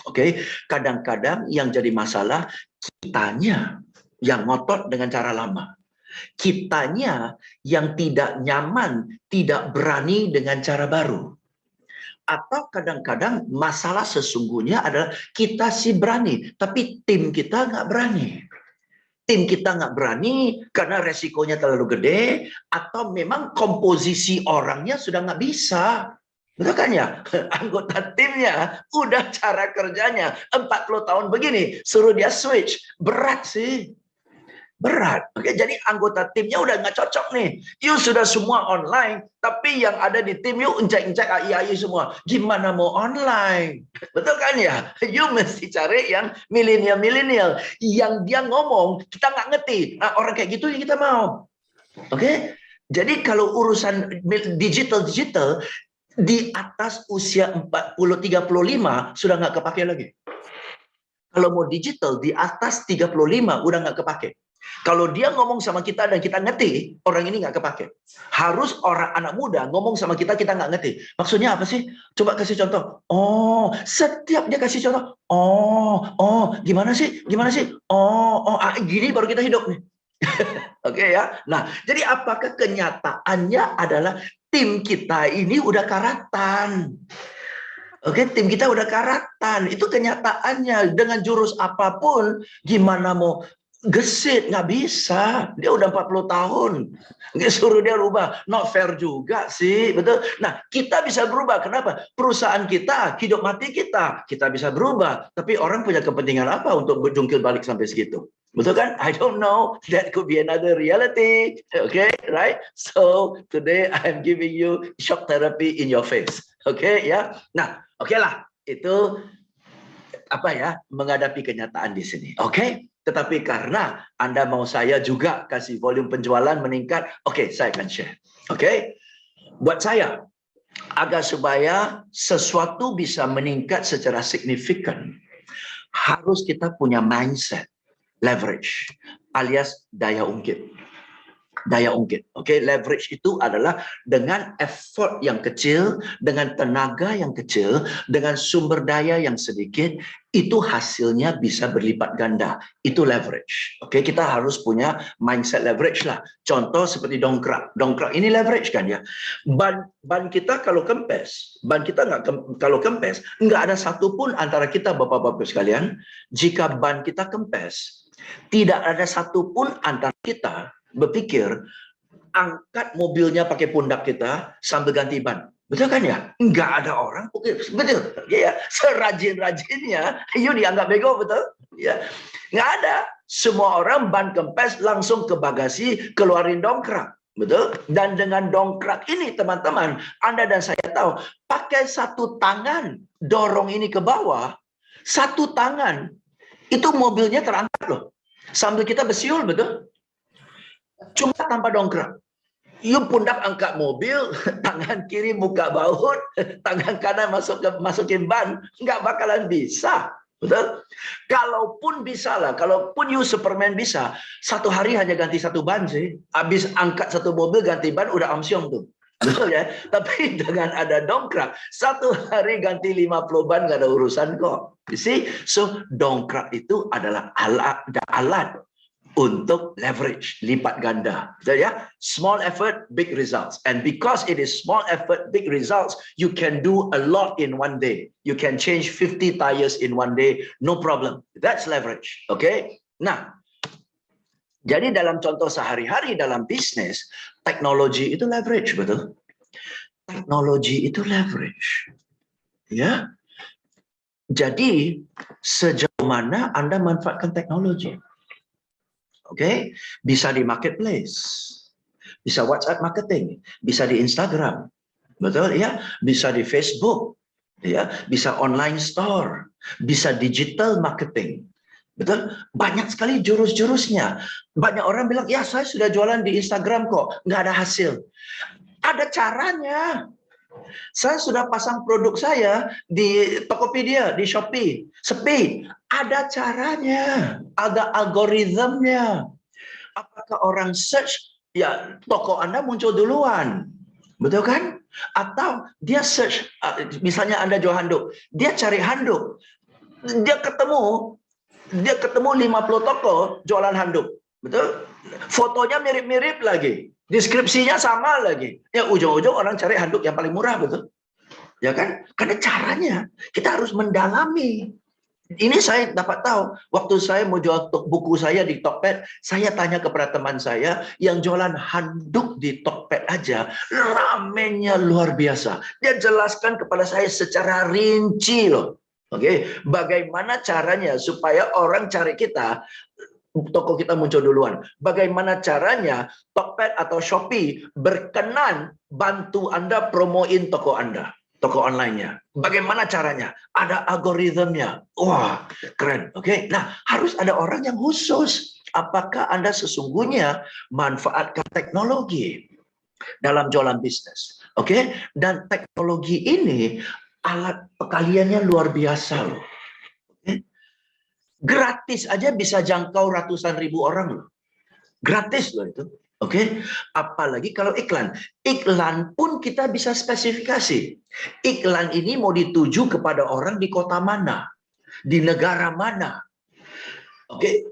Oke, kadang-kadang yang jadi masalah kitanya yang ngotot dengan cara lama. Kitanya yang tidak nyaman, tidak berani dengan cara baru. Atau kadang-kadang masalah sesungguhnya adalah kita sih berani, tapi tim kita nggak berani. Tim kita nggak berani karena resikonya terlalu gede, atau memang komposisi orangnya sudah nggak bisa. Betul kan ya? Anggota timnya, udah cara kerjanya 40 tahun begini, suruh dia switch, berat sih. Berat. Oke, jadi anggota timnya udah nggak cocok nih. You sudah semua online, tapi yang ada di tim you encek-encek AI semua. Gimana mau online? Betul kan ya? You mesti cari yang milenial, yang dia ngomong kita nggak ngerti. Nah, orang kayak gitu yang kita mau. Oke? Jadi kalau urusan digital di atas usia 40-35 sudah nggak kepake lagi. Kalau mau digital di atas 35 udah nggak kepake. Kalau dia ngomong sama kita dan kita ngerti, orang ini nggak kepake. Harus orang anak muda ngomong sama kita nggak ngerti. Maksudnya apa sih? Coba kasih contoh. Oh, setiap dia kasih contoh. Oh, gimana sih? Gini baru kita hidup nih. Oke ya. Nah, jadi apakah kenyataannya adalah tim kita ini udah karatan? Oke, tim kita udah karatan. Itu kenyataannya. Dengan jurus apapun, gimana mau gesit, nggak bisa. Dia udah 40 tahun. Nggak suruh dia rubah. Not fair juga sih. Betul. Nah, kita bisa berubah. Kenapa? Perusahaan kita, hidup mati kita bisa berubah. Tapi orang punya kepentingan apa untuk berjungkir balik sampai segitu? Betul kan? I don't know. That could be another reality. Okay, right? So, today I'm giving you shock therapy in your face. Okay, ya. Nah, oke lah. Itu apa ya? Menghadapi kenyataan di sini. Oke? Tetapi karena Anda mau saya juga kasih volume penjualan meningkat, oke, saya akan share. Oke? Buat saya, agar supaya sesuatu bisa meningkat secara signifikan, harus kita punya mindset, leverage, alias daya ungkit. Daya ungkit. Oke, leverage itu adalah dengan effort yang kecil, dengan tenaga yang kecil, dengan sumber daya yang sedikit, itu hasilnya bisa berlipat ganda. Itu leverage. Oke, kita harus punya mindset leverage lah. Contoh seperti dongkrak. Dongkrak ini leverage kan ya. Ban kita kalau kempes, kalau kempes, nggak ada satupun antara kita bapak-bapak sekalian, jika ban kita kempes, tidak ada satupun antara kita berpikir angkat mobilnya pakai pundak kita sambil ganti ban. Betul kan ya? Nggak ada orang. Oke, betul. Ya, serajin-rajinnya, you dianggap bego, betul? Ya, nggak ada. Semua orang ban kempes langsung ke bagasi, keluarin dongkrak. Betul? Dan dengan dongkrak ini, teman-teman, Anda dan saya tahu, pakai satu tangan dorong ini ke bawah, satu tangan, itu mobilnya terangkat loh. Sambil kita bersiul, betul? Cuma tanpa dongkrak. You pundak angkat mobil, tangan kiri buka baut, tangan kanan masukin ban, nggak bakalan bisa. Betul? Kalaupun bisa lah, kalaupun you Superman bisa, satu hari hanya ganti satu ban sih. Habis angkat satu mobil ganti ban, udah amsyong tuh. Betul ya? Tapi dengan ada dongkrak, satu hari ganti 50 ban nggak ada urusan kok. You see? So, dongkrak itu adalah alat untuk leverage, lipat ganda. Betul ya? Small effort, big results. And because it is small effort, big results, you can do a lot in one day. You can change 50 tires in one day, no problem. That's leverage. Okay? Nah, jadi dalam contoh sehari-hari dalam bisnis, teknologi itu leverage, betul? Teknologi itu leverage. Ya. Jadi, sejauh mana Anda manfaatkan teknologi? Oke, bisa di marketplace, bisa WhatsApp marketing, bisa di Instagram, betul ya, bisa di Facebook, ya, bisa online store, bisa digital marketing, betul. Banyak sekali jurus-jurusnya. Banyak orang bilang, ya saya sudah jualan di Instagram kok, nggak ada hasil. Ada caranya. Saya sudah pasang produk saya di Tokopedia, di Shopee, Speed. Ada caranya, ada algoritmnya. Apakah orang search, ya toko Anda muncul duluan. Betul kan? Atau dia search, misalnya Anda jual handuk, dia cari handuk. Dia ketemu 50 toko jualan handuk. Betul? Fotonya mirip-mirip lagi. Deskripsinya sama lagi. Ya ujung-ujung orang cari handuk yang paling murah, betul? Ya kan? Karena caranya kita harus mendalami. Ini saya dapat tahu waktu saya mau jual buku saya di Tokped, saya tanya kepada teman saya yang jualan handuk di Tokped aja, ramenya luar biasa. Dia jelaskan kepada saya secara rinci loh. Oke, bagaimana caranya supaya orang cari kita, toko kita muncul duluan. Bagaimana caranya Tokped atau Shopee berkenan bantu Anda promoin toko Anda, toko online-nya. Bagaimana caranya? Ada algoritmnya. Wah, keren. Oke. Nah, harus ada orang yang khusus. Apakah Anda sesungguhnya manfaatkan teknologi dalam jualan bisnis? Oke? Dan teknologi ini alat perkaliannya luar biasa loh. Gratis aja bisa jangkau ratusan ribu orang loh. Gratis loh itu. Oke, apalagi kalau iklan. Iklan pun kita bisa spesifikasi. Iklan ini mau dituju kepada orang di kota mana, di negara mana. Oke,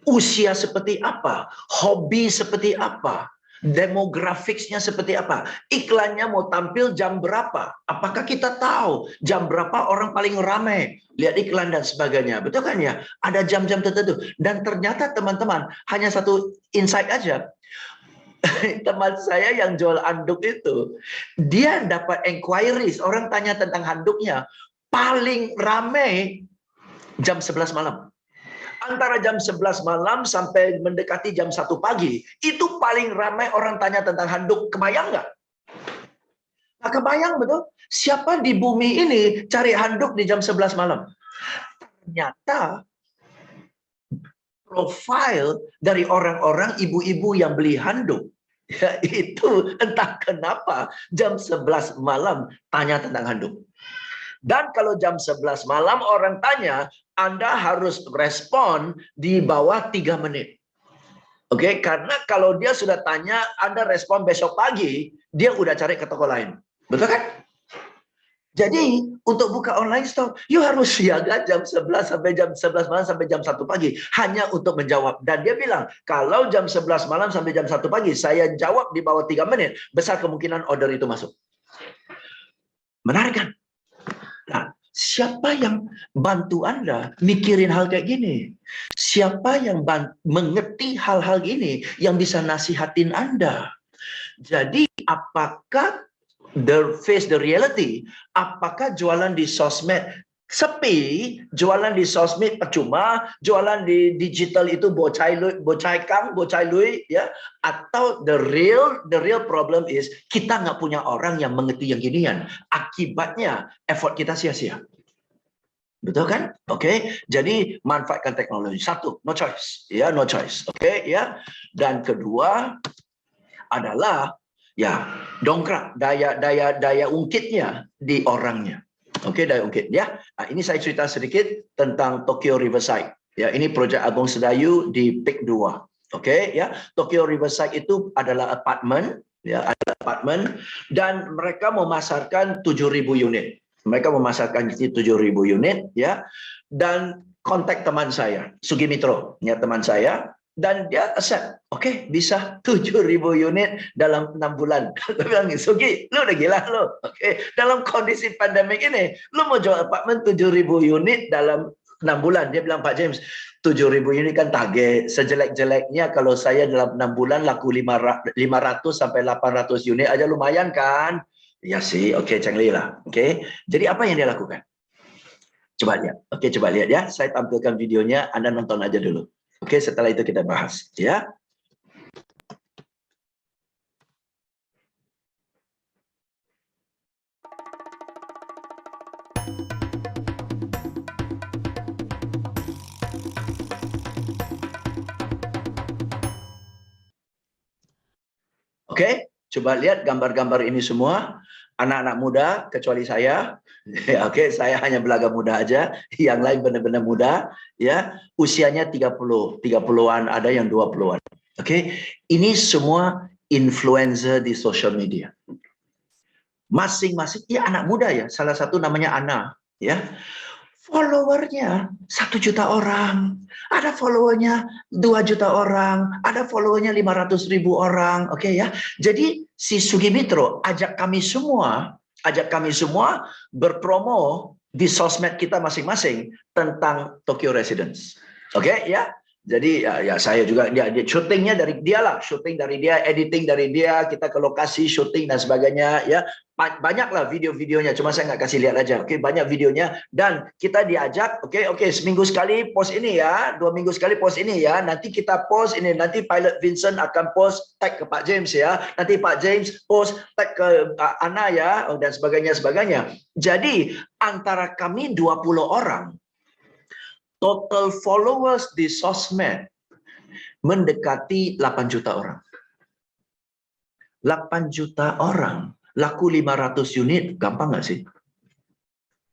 usia seperti apa, hobi seperti apa, demografiknya seperti apa, iklannya mau tampil jam berapa, apakah kita tahu jam berapa orang paling ramai lihat iklan dan sebagainya, betul kan ya? Ada jam-jam tertentu. Dan ternyata teman-teman, hanya satu insight aja. Teman saya yang jual handuk itu, dia dapat inquiries, orang tanya tentang handuknya, paling ramai jam 11 malam. Antara jam 11 malam sampai mendekati jam 1 pagi, itu paling ramai orang tanya tentang handuk. Kebayang nggak? Nah, kebayang betul? Siapa di bumi ini cari handuk di jam 11 malam? Ternyata profil dari orang-orang ibu-ibu yang beli handuk, ya, itu entah kenapa jam 11 malam tanya tentang handuk. Dan kalau jam 11 malam orang tanya, Anda harus respon di bawah 3 menit. Oke, karena kalau dia sudah tanya, Anda respon besok pagi, dia udah cari ke toko lain. Betul kan? Jadi, untuk buka online store, you harus siaga jam 11 sampai jam 11 malam sampai jam 1 pagi. Hanya untuk menjawab. Dan dia bilang, kalau jam 11 malam sampai jam 1 pagi, saya jawab di bawah 3 menit, besar kemungkinan order itu masuk. Menarik kan? Nah, siapa yang bantu Anda mikirin hal kayak gini? Siapa yang mengerti hal-hal gini yang bisa nasihatin Anda? Jadi apakah face the reality? Apakah jualan di sosmed sepi, jualan di sosmed percuma, jualan di digital itu bocai lui, ya? Atau the real problem is kita nggak punya orang yang mengerti yang ginian. Akibatnya effort kita sia-sia. Betul kan? Oke. Jadi manfaatkan teknologi. Satu, no choice. Ya, no choice. Oke, ya. Dan kedua adalah ya dongkrak daya ungkitnya di orangnya. Oke, daya ungkit ya. Nah, ini saya cerita sedikit tentang Tokyo Riverside. Ya, ini projek Agung Sedayu di Peak 2. Oke, ya. Tokyo Riverside itu adalah apartemen, ya, ada apartemen dan mereka memasarkan 7.000 unit. Mereka memasarkan 7.000 unit, ya. Dan kontak teman saya, Sugimitro, ya, teman saya, dan dia accept. Oke, bisa 7.000 unit dalam 6 bulan. Dia bilang, Sugi, lu udah gila lu. Oke, dalam kondisi pandemik ini, lu mau jual apartemen 7.000 unit dalam 6 bulan. Dia bilang, Pak James, 7.000 unit kan target. Sejelek-jeleknya kalau saya dalam 6 bulan laku 500 sampai 800 unit aja lumayan kan? Ya sih, oke, Cheng Li lah. Oke, jadi apa yang dia lakukan? Coba lihat. Oke, coba lihat ya. Saya tampilkan videonya, Anda nonton aja dulu. Oke, setelah itu kita bahas, ya. Oke, coba lihat gambar-gambar ini semua. Anak-anak muda, kecuali saya. Ya, oke, saya hanya belaga muda aja. Yang lain benar-benar muda. Ya, usianya 30-an, ada yang 20-an. Oke, ini semua influencer di social media. Masing-masing, ya anak muda ya. Salah satu namanya Ana. Ya, followernya 1 juta orang, ada followernya 2 juta orang, ada followernya 500.000 orang, oke ya. Jadi si Sugimitro ajak kami semua berpromo di sosmed kita masing-masing tentang Tokyo Residence, oke ya. Jadi ya saya juga dia syutingnya dari dia lah, syuting dari dia, editing dari dia, kita ke lokasi syuting dan sebagainya ya. Banyaklah video-videonya, cuma saya nggak kasih lihat aja. Oke, banyak videonya dan kita diajak, oke, seminggu sekali post ini ya, 2 minggu sekali post ini ya. Nanti kita post ini, nanti Pilot Vincent akan post tag ke Pak James ya. Nanti Pak James post tag ke Ana ya dan sebagainya. Jadi antara kami 20 orang total followers di sosmed mendekati 8 juta orang. 8 juta orang, laku 500 unit, gampang nggak sih?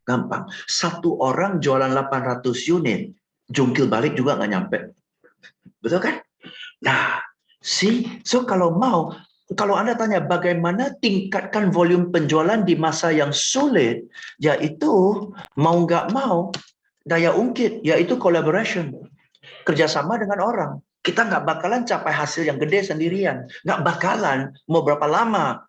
Gampang. Satu orang jualan 800 unit, jungkil balik juga nggak nyampe. Betul kan? Nah, so kalau Anda tanya bagaimana tingkatkan volume penjualan di masa yang sulit, yaitu mau nggak mau, daya ungkit, yaitu collaboration, kerjasama dengan orang. Kita nggak bakalan capai hasil yang gede sendirian, nggak bakalan. Mau berapa lama?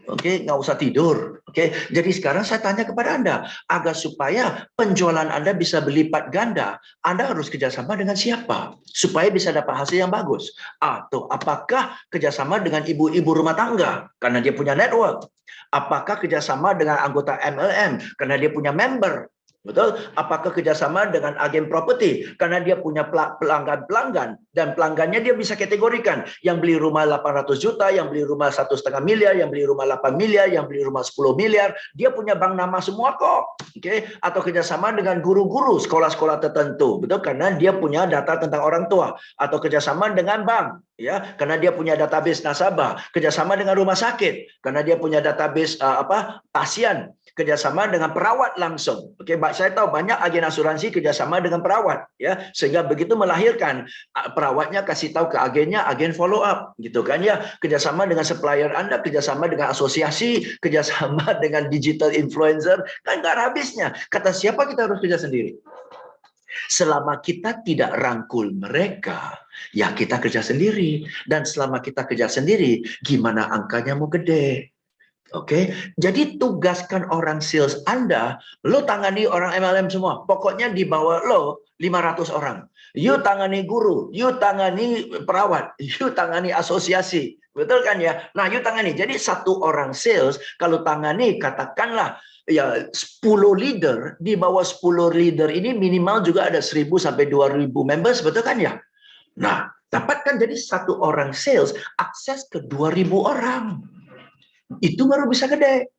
Oke, nggak usah tidur. Oke, jadi sekarang saya tanya kepada Anda, agar supaya penjualan Anda bisa berlipat ganda, Anda harus kerjasama dengan siapa supaya bisa dapat hasil yang bagus? Atau apakah kerjasama dengan ibu-ibu rumah tangga karena dia punya network? Apakah kerjasama dengan anggota MLM karena dia punya member? Betul? Apakah kerjasama dengan agen properti karena dia punya pelanggan dan pelanggannya dia bisa kategorikan yang beli rumah 800 juta, yang beli rumah 1,5 miliar, yang beli rumah 8 miliar, yang beli rumah 10 miliar, dia punya bank nama semua kok. Oke? Atau kerjasama dengan guru-guru sekolah-sekolah tertentu, betul? Karena dia punya data tentang orang tua, atau kerjasama dengan bank, ya, karena dia punya database nasabah, kerjasama dengan rumah sakit karena dia punya database pasien, kerjasama dengan perawat langsung. Oke, saya tahu banyak agen asuransi kerjasama dengan perawat, ya, sehingga begitu melahirkan perawatnya kasih tahu ke agennya, agen follow up, gitu kan ya. Kerjasama dengan supplier Anda, kerjasama dengan asosiasi, kerjasama dengan digital influencer, kan nggak habisnya. Kata siapa kita harus kerja sendiri? Selama kita tidak rangkul mereka, ya kita kerja sendiri. Dan selama kita kerja sendiri, gimana angkanya mau gede? Oke, jadi tugaskan orang sales Anda, lo tangani orang MLM semua. Pokoknya di bawah lo 500 orang. You tangani guru, you tangani perawat, you tangani asosiasi. Betul kan ya? Nah, you tangani. Jadi satu orang sales kalau tangani katakanlah ya 10 leader, di bawah 10 leader ini minimal juga ada 1.000 sampai 2.000 members, betul kan ya? Nah, dapatkan jadi satu orang sales akses ke 2.000 orang. Itu baru bisa gede.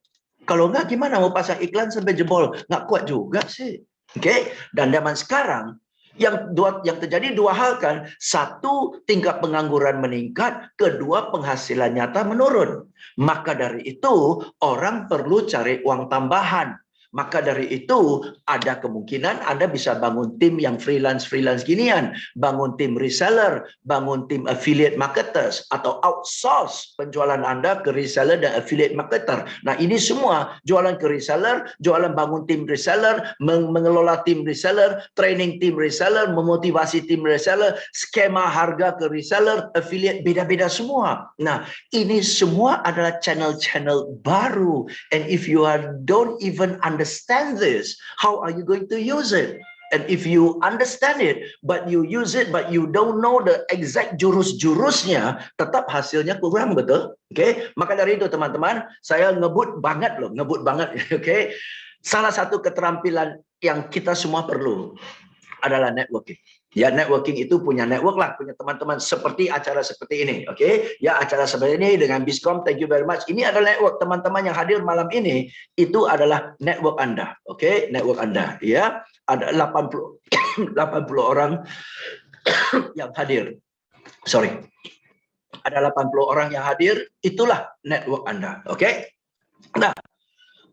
Kalau enggak gimana mau pasang iklan sampai jebol? Nggak kuat juga sih. Oke? Dan zaman sekarang yang terjadi dua hal kan. Satu, tingkat pengangguran meningkat. Kedua, penghasilan nyata menurun. Maka dari itu, orang perlu cari uang tambahan. Maka dari itu, ada kemungkinan Anda bisa bangun tim yang freelance ginian, bangun tim reseller, bangun tim affiliate marketers, atau outsource penjualan Anda ke reseller dan affiliate marketer. Nah, ini semua jualan ke reseller, jualan bangun tim reseller, mengelola tim reseller, training tim reseller, memotivasi tim reseller, skema harga ke reseller, affiliate, beda-beda semua. Nah, ini semua adalah channel-channel baru. And if you don't even understand this, how are you going to use it? And if you understand it, but you use it, but you don't know the exact jurus-jurusnya, tetap hasilnya kurang, betul? Oke, maka dari itu teman-teman, saya ngebut banget. Oke, salah satu keterampilan yang kita semua perlu adalah networking. Ya, networking itu punya network lah, punya teman-teman seperti acara seperti ini. Oke, ya acara seperti ini dengan Biscom, thank you very much. Ini adalah network teman-teman yang hadir malam ini, itu adalah network Anda. Oke, network Anda. Ya, ada 80 orang yang hadir. Sorry. Ada 80 orang yang hadir, itulah network Anda. Oke? Nah,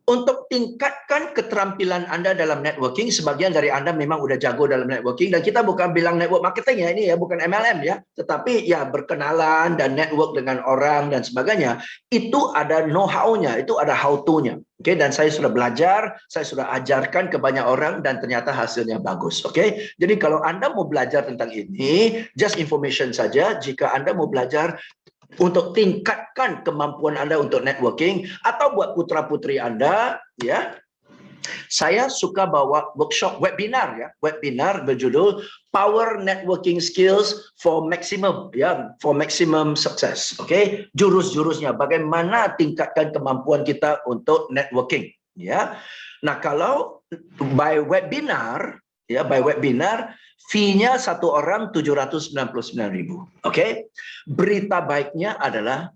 untuk tingkatkan keterampilan Anda dalam networking, sebagian dari Anda memang udah jago dalam networking, dan kita bukan bilang network marketing ya, ini ya, bukan MLM ya, tetapi ya berkenalan dan network dengan orang dan sebagainya, itu ada know-how-nya, itu ada how-to-nya. Oke, dan saya sudah belajar, saya sudah ajarkan ke banyak orang dan ternyata hasilnya bagus. Oke, jadi kalau Anda mau belajar tentang ini, just information saja, jika Anda mau belajar untuk tingkatkan kemampuan Anda untuk networking, atau buat putra-putri Anda, ya, saya suka bawa workshop webinar ya, webinar berjudul Power Networking Skills for Maximum, ya, for maximum success. Oke, jurus-jurusnya bagaimana tingkatkan kemampuan kita untuk networking, ya. Nah, kalau by webinar, ya, by webinar, fee-nya satu orang 799.000. Oke. Berita baiknya adalah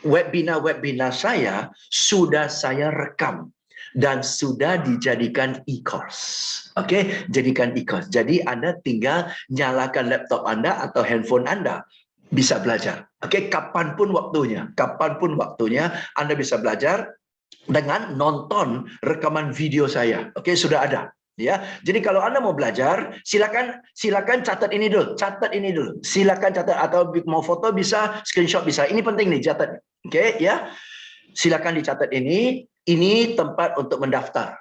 webinar saya sudah saya rekam dan sudah dijadikan e-course. Oke, jadikan e-course. Jadi Anda tinggal nyalakan laptop Anda atau handphone Anda, bisa belajar. Oke, kapanpun waktunya Anda bisa belajar dengan nonton rekaman video saya. Oke, sudah ada. Ya, jadi kalau Anda mau belajar, silakan catat ini dulu, silakan catat, atau mau foto bisa, screenshot bisa. Ini penting nih, catat. Oke, ya, silakan dicatat ini tempat untuk mendaftar.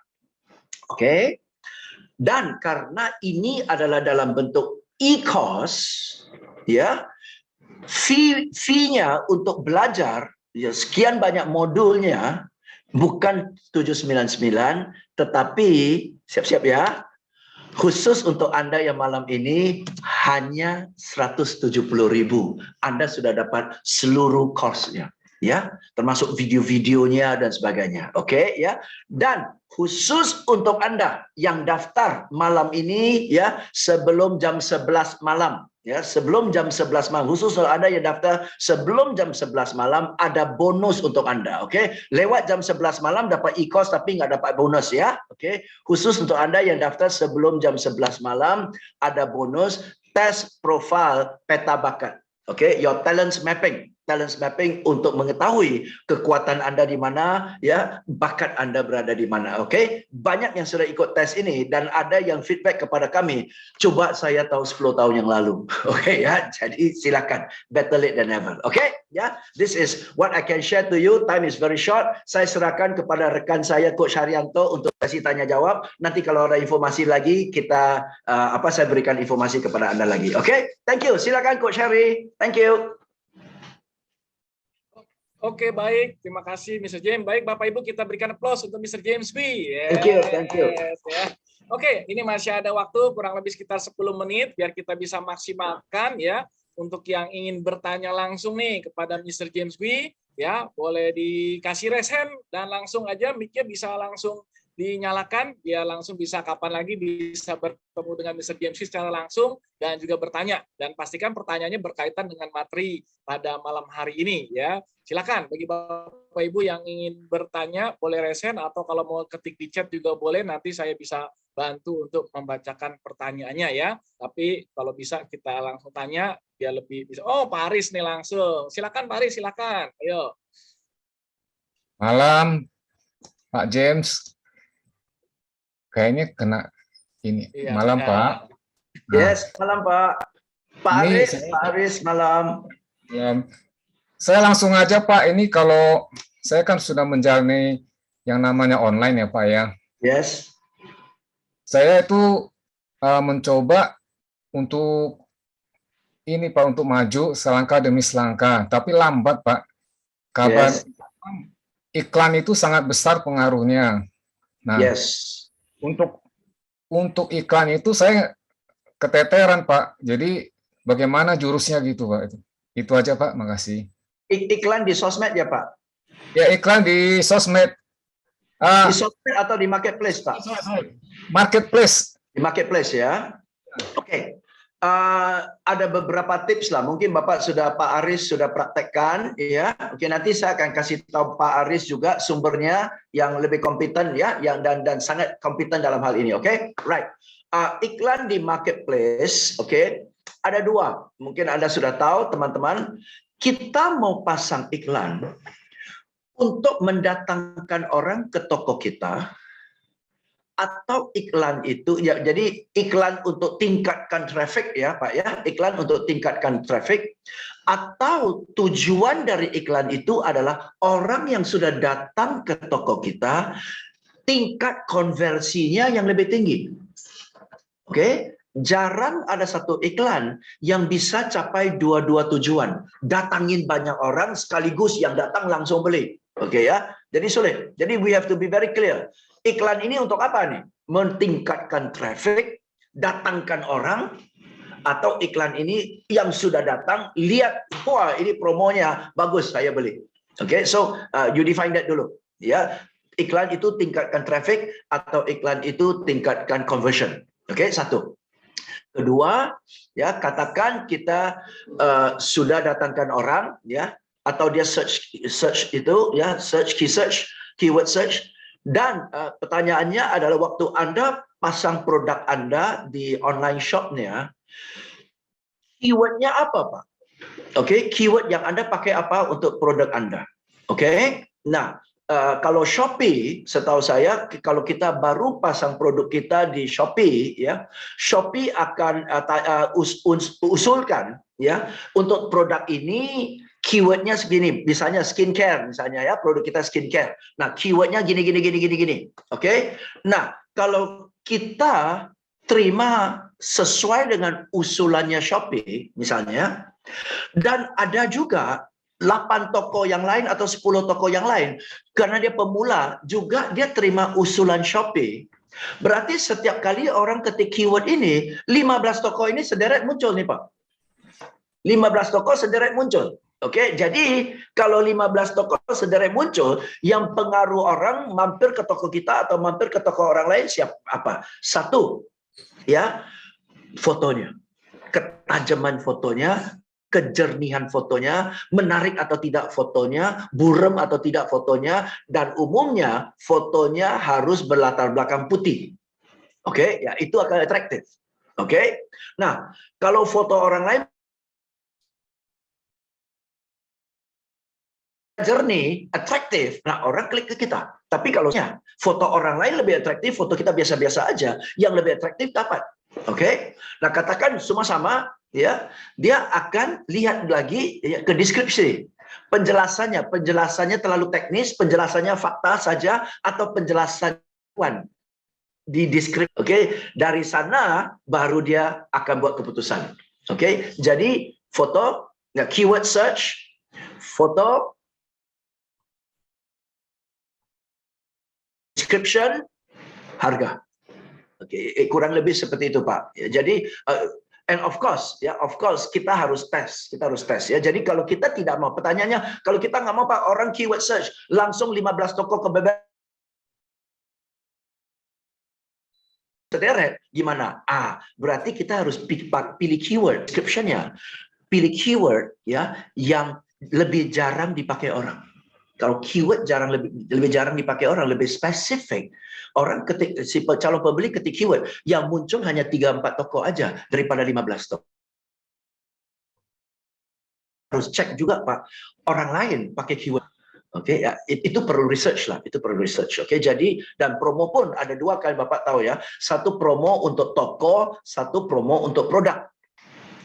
Oke, dan karena ini adalah dalam bentuk e-course, ya, fee-nya untuk belajar, ya, sekian banyak modulnya, bukan 799, tetapi siap-siap ya, khusus untuk Anda yang malam ini hanya 170.000. Anda sudah dapat seluruh course-nya, ya, termasuk video-videonya dan sebagainya. Oke, ya. Dan khusus untuk Anda yang daftar malam ini, ya, sebelum jam 11 malam. Ya, sebelum jam 11 malam, khusus kalau Anda yang daftar sebelum jam 11 malam, ada bonus untuk Anda. Oke, lewat jam 11 malam dapat e-course tapi nggak dapat bonus ya. Oke, khusus untuk Anda yang daftar sebelum jam 11 malam, ada bonus tes profil peta bakat. Oke, your talents mapping untuk mengetahui kekuatan Anda di mana, ya, bakat Anda berada di mana. Oke, banyak yang sudah ikut tes ini dan ada yang feedback kepada kami, coba saya tahu 10 tahun yang lalu. Oke, ya, jadi silakan, better late than never. Oke, ya, this is what I can share to you. Time is very short. Saya serahkan kepada rekan saya Coach Haryanto untuk kasih tanya jawab. Nanti kalau ada informasi lagi kita saya berikan informasi kepada Anda lagi. Oke, thank you. Silakan Coach Harry. Thank you. Oke, baik. Terima kasih, Mr. James. Baik, Bapak Ibu, kita berikan applause untuk Mr. James B. Yes. Thank you. Ya. Oke, ini masih ada waktu kurang lebih sekitar 10 menit biar kita bisa maksimalkan ya untuk yang ingin bertanya langsung nih kepada Mr. James Gui, ya boleh dikasih raise hand dan langsung aja mic-nya bisa langsung dinyalakan, dia langsung bisa kapan lagi bisa bertemu dengan Mr. James Gui secara langsung dan juga bertanya, dan pastikan pertanyaannya berkaitan dengan materi pada malam hari ini ya. Silakan bagi Bapak Ibu yang ingin bertanya boleh raise hand, atau kalau mau ketik di chat juga boleh, nanti saya bisa bantu untuk membacakan pertanyaannya ya. Tapi kalau bisa kita langsung tanya biar lebih bisa. Oh, Pak Aris nih langsung. Silakan Pak Aris, silakan. Ayo. Malam, Pak James. Kayaknya kena ini. Iya, Malam, ya. Pak. Nah, Yes, malam Pak. Pak ini Aris, saya- Pak Aris malam. saya langsung aja, Pak. Ini kalau saya kan sudah menjalani yang namanya online ya, Pak ya. Yes. Saya itu mencoba untuk ini, Pak, untuk maju selangkah demi selangkah, tapi lambat, Pak. Kabar Yes. iklan itu sangat besar pengaruhnya. Nah, Yes. untuk iklan itu saya keteteran, Pak. Jadi bagaimana jurusnya gitu, Pak? Itu aja, Pak. Makasih. Iklan di sosmed ya Pak? Ya, iklan di sosmed. Di sosmed atau di marketplace Pak? Marketplace. Di marketplace ya. Oke. Ada beberapa tips lah. Mungkin Pak Aris sudah praktekkan ya. Oke, nanti saya akan kasih tahu Pak Aris juga sumbernya yang lebih kompeten ya, yang dan sangat kompeten dalam hal ini. Oke, right. Iklan di marketplace, oke. Ada dua. Mungkin Anda sudah tahu teman-teman. Kita mau pasang iklan untuk mendatangkan orang ke toko kita, atau iklan itu ya, jadi iklan untuk tingkatkan traffic ya Pak ya, iklan untuk tingkatkan traffic, atau tujuan dari iklan itu adalah orang yang sudah datang ke toko kita tingkat konversinya yang lebih tinggi. Oke, jarang ada satu iklan yang bisa capai dua-dua tujuan, datangin banyak orang sekaligus yang datang langsung beli. Oke ya, jadi sulit. Jadi we have to be very clear. Iklan ini untuk apa nih? Mentingkatkan traffic, datangkan orang, atau iklan ini yang sudah datang, lihat, wah ini promonya bagus, saya beli. Oke, so you define that dulu. Ya, iklan itu tingkatkan traffic atau iklan itu tingkatkan conversion. Oke, satu. Kedua, ya katakan kita sudah datangkan orang, ya, atau dia search itu, ya, keyword search. Dan pertanyaannya adalah waktu Anda pasang produk Anda di online shopnya, keywordnya apa, Pak? Oke, keyword yang Anda pakai apa untuk produk Anda? Oke, nah kalau Shopee, setahu saya kalau kita baru pasang produk kita di Shopee, ya, Shopee akan usulkan, ya, untuk produk ini keywordnya segini, misalnya skincare, misalnya ya, produk kita skincare. Nah, keywordnya gini. Oke. Nah, kalau kita terima sesuai dengan usulannya Shopee, misalnya, dan ada juga 8 toko yang lain atau 10 toko yang lain, karena dia pemula, juga dia terima usulan Shopee. Berarti setiap kali orang ketik keyword ini, 15 toko ini sederet muncul nih Pak. 15 toko sederet muncul. Oke, jadi kalau 15 toko sederet muncul, yang pengaruh orang mampir ke toko kita atau mampir ke toko orang lain siapa? Apa? Satu, ya, fotonya, ketajaman fotonya, kejernihan fotonya, menarik atau tidak fotonya, buram atau tidak fotonya, dan umumnya fotonya harus berlatar belakang putih. Oke, ya itu akan atraktif. Oke, nah kalau foto orang lain jernih, atraktif, nah orang klik ke kita. Tapi kalau foto orang lain lebih atraktif, foto kita biasa-biasa aja, yang lebih atraktif dapat. Oke, nah katakan semua sama, ya, dia akan lihat lagi ya, ke deskripsi. Penjelasannya terlalu teknis, penjelasannya fakta saja, atau penjelasan di deskripsi. Oke, dari sana baru dia akan buat keputusan. Oke, jadi foto, ya, keyword search, foto, description, harga. Oke, kurang lebih seperti itu Pak. Ya, jadi And of course, kita harus tes, ya. Jadi kalau kita tidak mau, pertanyaannya, kalau kita nggak mau Pak, orang keyword search langsung 15 toko kebebas sederet, gimana? Berarti kita harus pilih keyword description-nya, pilih keyword ya yang lebih jarang dipakai orang. Kalau keyword lebih jarang dipakai orang, lebih spesifik. Orang si calon pembeli ketik keyword yang muncul hanya 3-4 toko aja daripada 15 toko. Harus cek juga Pak, orang lain pakai keyword. Oke, ya, itu perlu research lah, itu perlu research. Oke, jadi dan promo pun ada 2 kali Bapak tahu ya, satu promo untuk toko, satu promo untuk produk.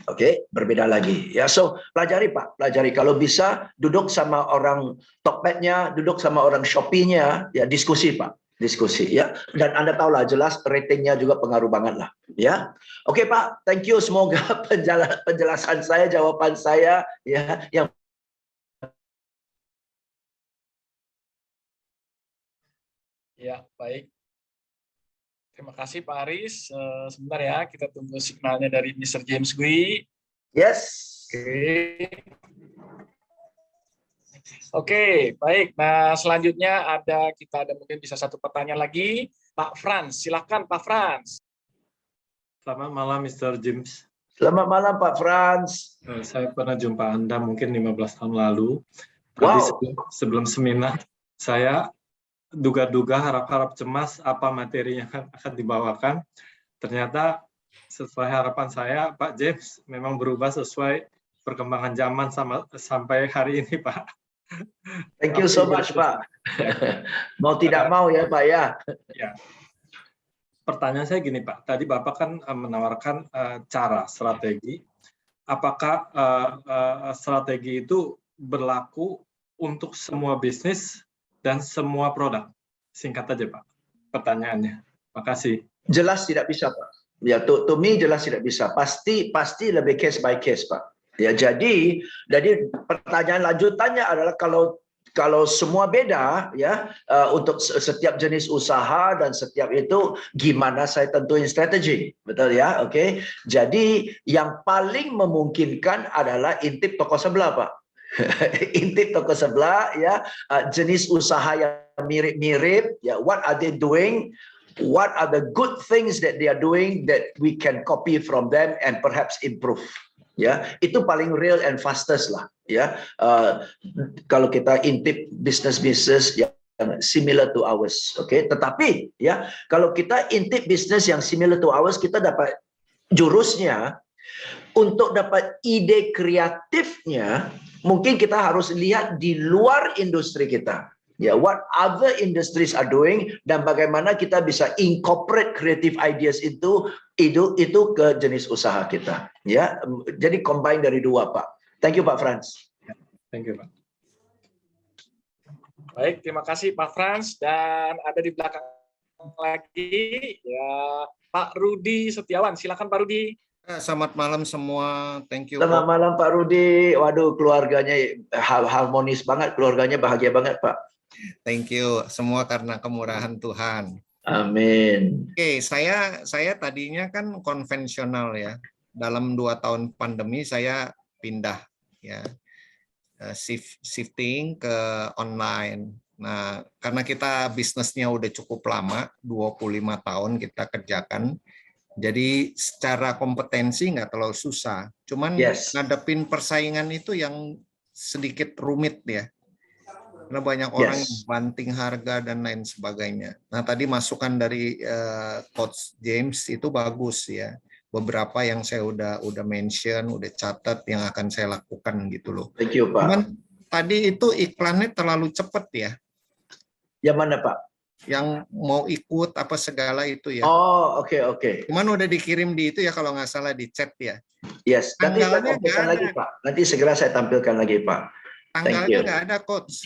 Oke, berbeda lagi. Ya, so pelajari Pak, pelajari. Kalau bisa duduk sama orang Tokped-nya, duduk sama orang Shopee-nya, ya diskusi Pak, diskusi ya. Dan Anda tahu lah, jelas ratingnya juga pengaruh banget lah. Ya, oke Pak, thank you. Semoga penjelasan saya, jawaban saya, ya, yang Ya, baik. Terima kasih Pak Aris. Sebentar ya, kita tunggu signalnya dari Mr. James Gui. yes. Oke, baik. Nah, selanjutnya kita ada mungkin bisa satu pertanyaan lagi. Pak Frans, silakan Pak Frans. Selamat malam Mr. James. Selamat malam Pak Frans. Saya pernah jumpa Anda mungkin 15 tahun lalu. Tadi sebelum seminar, saya duga-duga harap-harap cemas apa materi yang akan dibawakan. Ternyata sesuai harapan saya, Pak James memang berubah sesuai perkembangan zaman sampai hari ini, Pak. Thank you so much, Pak. Mau tidak mau ya, Pak ya. Ya. Pertanyaan saya gini, Pak. Tadi Bapak kan menawarkan cara, strategi. Apakah strategi itu berlaku untuk semua bisnis dan semua produk? Singkat aja, Pak, pertanyaannya. Makasih. Jelas tidak bisa, Pak. Ya, to me jelas tidak bisa. Pasti lebih case by case, Pak. Ya, jadi pertanyaan lanjutannya adalah kalau semua beda ya, untuk setiap jenis usaha dan setiap itu gimana saya tentuin strategi, betul ya? Oke. Jadi yang paling memungkinkan adalah intip toko sebelah, Pak. Intip toko sebelah ya, jenis usaha yang mirip-mirip ya, what are they doing, what are the good things that they are doing that we can copy from them and perhaps improve ya. Itu paling real and fastest lah ya. Kalau kita intip business yang similar to ours, oke. Tetapi ya, kalau kita intip bisnis yang similar to ours, kita dapat jurusnya. Untuk dapat ide kreatifnya, mungkin kita harus lihat di luar industri kita. Ya, what other industries are doing dan bagaimana kita bisa incorporate creative ideas itu ke jenis usaha kita. Ya, jadi combine dari dua, Pak. Thank you, Pak Frans. Thank you, Pak. Baik, terima kasih Pak Frans, dan ada di belakang lagi ya Pak Rudi Setiawan. Silakan Pak Rudi. Selamat malam semua, thank you. Selamat malam Pak Rudi. Waduh, keluarganya harmonis banget, keluarganya bahagia banget Pak. Thank you, semua karena kemurahan Tuhan. Amin. Oke, saya tadinya kan konvensional ya. Dalam 2 tahun pandemi saya pindah ya, shifting ke online. Nah, karena kita bisnisnya udah cukup lama, 25 tahun kita kerjakan. Jadi secara kompetensi nggak terlalu susah, cuman ngadepin persaingan itu yang sedikit rumit ya, karena banyak orang banting harga dan lain sebagainya. Nah tadi masukan dari Coach James itu bagus ya, beberapa yang saya udah mention, udah catat yang akan saya lakukan gitu loh. Thank you Pak. Cuman tadi itu iklannya terlalu cepat ya. Yang mana Pak? Yang mau ikut apa segala itu ya. Oh, oke. Cuman udah dikirim di itu ya kalau nggak salah di chat ya. Yes, nanti saya tampilkan lagi Pak. Nanti segera saya tampilkan lagi Pak. Tanggalnya nggak ada Coach.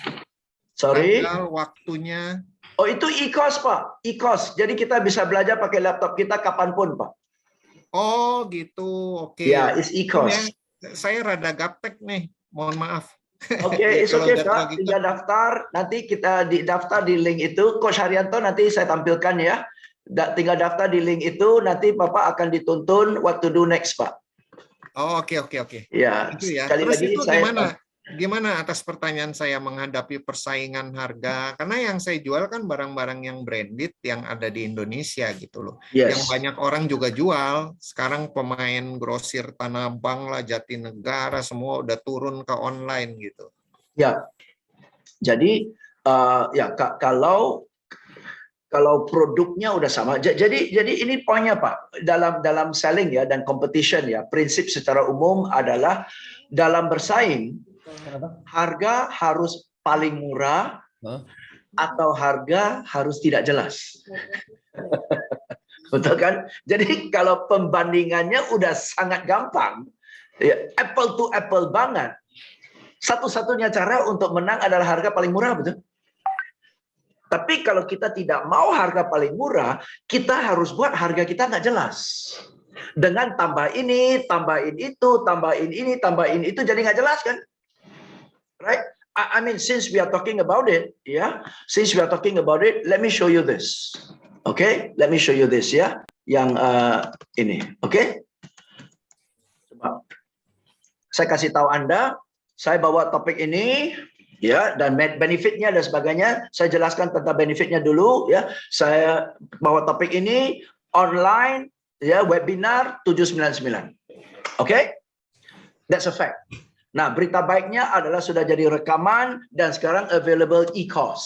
Sorry? Tanggal, waktunya. Oh itu e-course Pak, e-course. Jadi kita bisa belajar pakai laptop kita kapanpun Pak. Oh gitu, oke. Ya, it's e-course. Saya rada gaptek nih, mohon maaf. Oke, it's okay Pak, tinggal daftar, nanti kita daftar di link itu, Coach Haryanto nanti saya tampilkan ya, tinggal daftar di link itu, nanti Bapak akan dituntun what to do next Pak. Oh, oke. Ya, Itu ya. sekali Terus lagi itu saya gimana atas pertanyaan saya menghadapi persaingan harga? Karena yang saya jual kan barang-barang yang branded yang ada di Indonesia gitu loh. Yang yes. banyak orang juga jual. Sekarang pemain grosir Tanah Abang lah, Jatinegara semua udah turun ke online gitu. Ya. Jadi ya kalau produknya udah sama. Jadi ini poinnya Pak. Dalam selling ya dan competition ya, prinsip secara umum adalah dalam bersaing harga harus paling murah atau harga harus tidak jelas. Betul kan? Jadi kalau pembandingannya udah sangat gampang, ya, apple to apple banget. Satu-satunya cara untuk menang adalah harga paling murah, betul? Tapi kalau kita tidak mau harga paling murah, kita harus buat harga kita nggak jelas. Dengan tambah ini, tambahin itu, tambahin ini, tambahin itu, jadi nggak jelas kan? Right? I mean, since we are talking about it, since we are talking about it, let me show you this. Okay, let me show you this ya. Yang ini, okay? Coba. Saya kasih tahu Anda, saya bawa topik ini, ya, dan benefitnya dan sebagainya. Saya jelaskan tentang benefitnya dulu, ya. Saya bawa topik ini online, ya, webinar 799. Okay? That's a fact. Nah, berita baiknya adalah sudah jadi rekaman dan sekarang available e-course.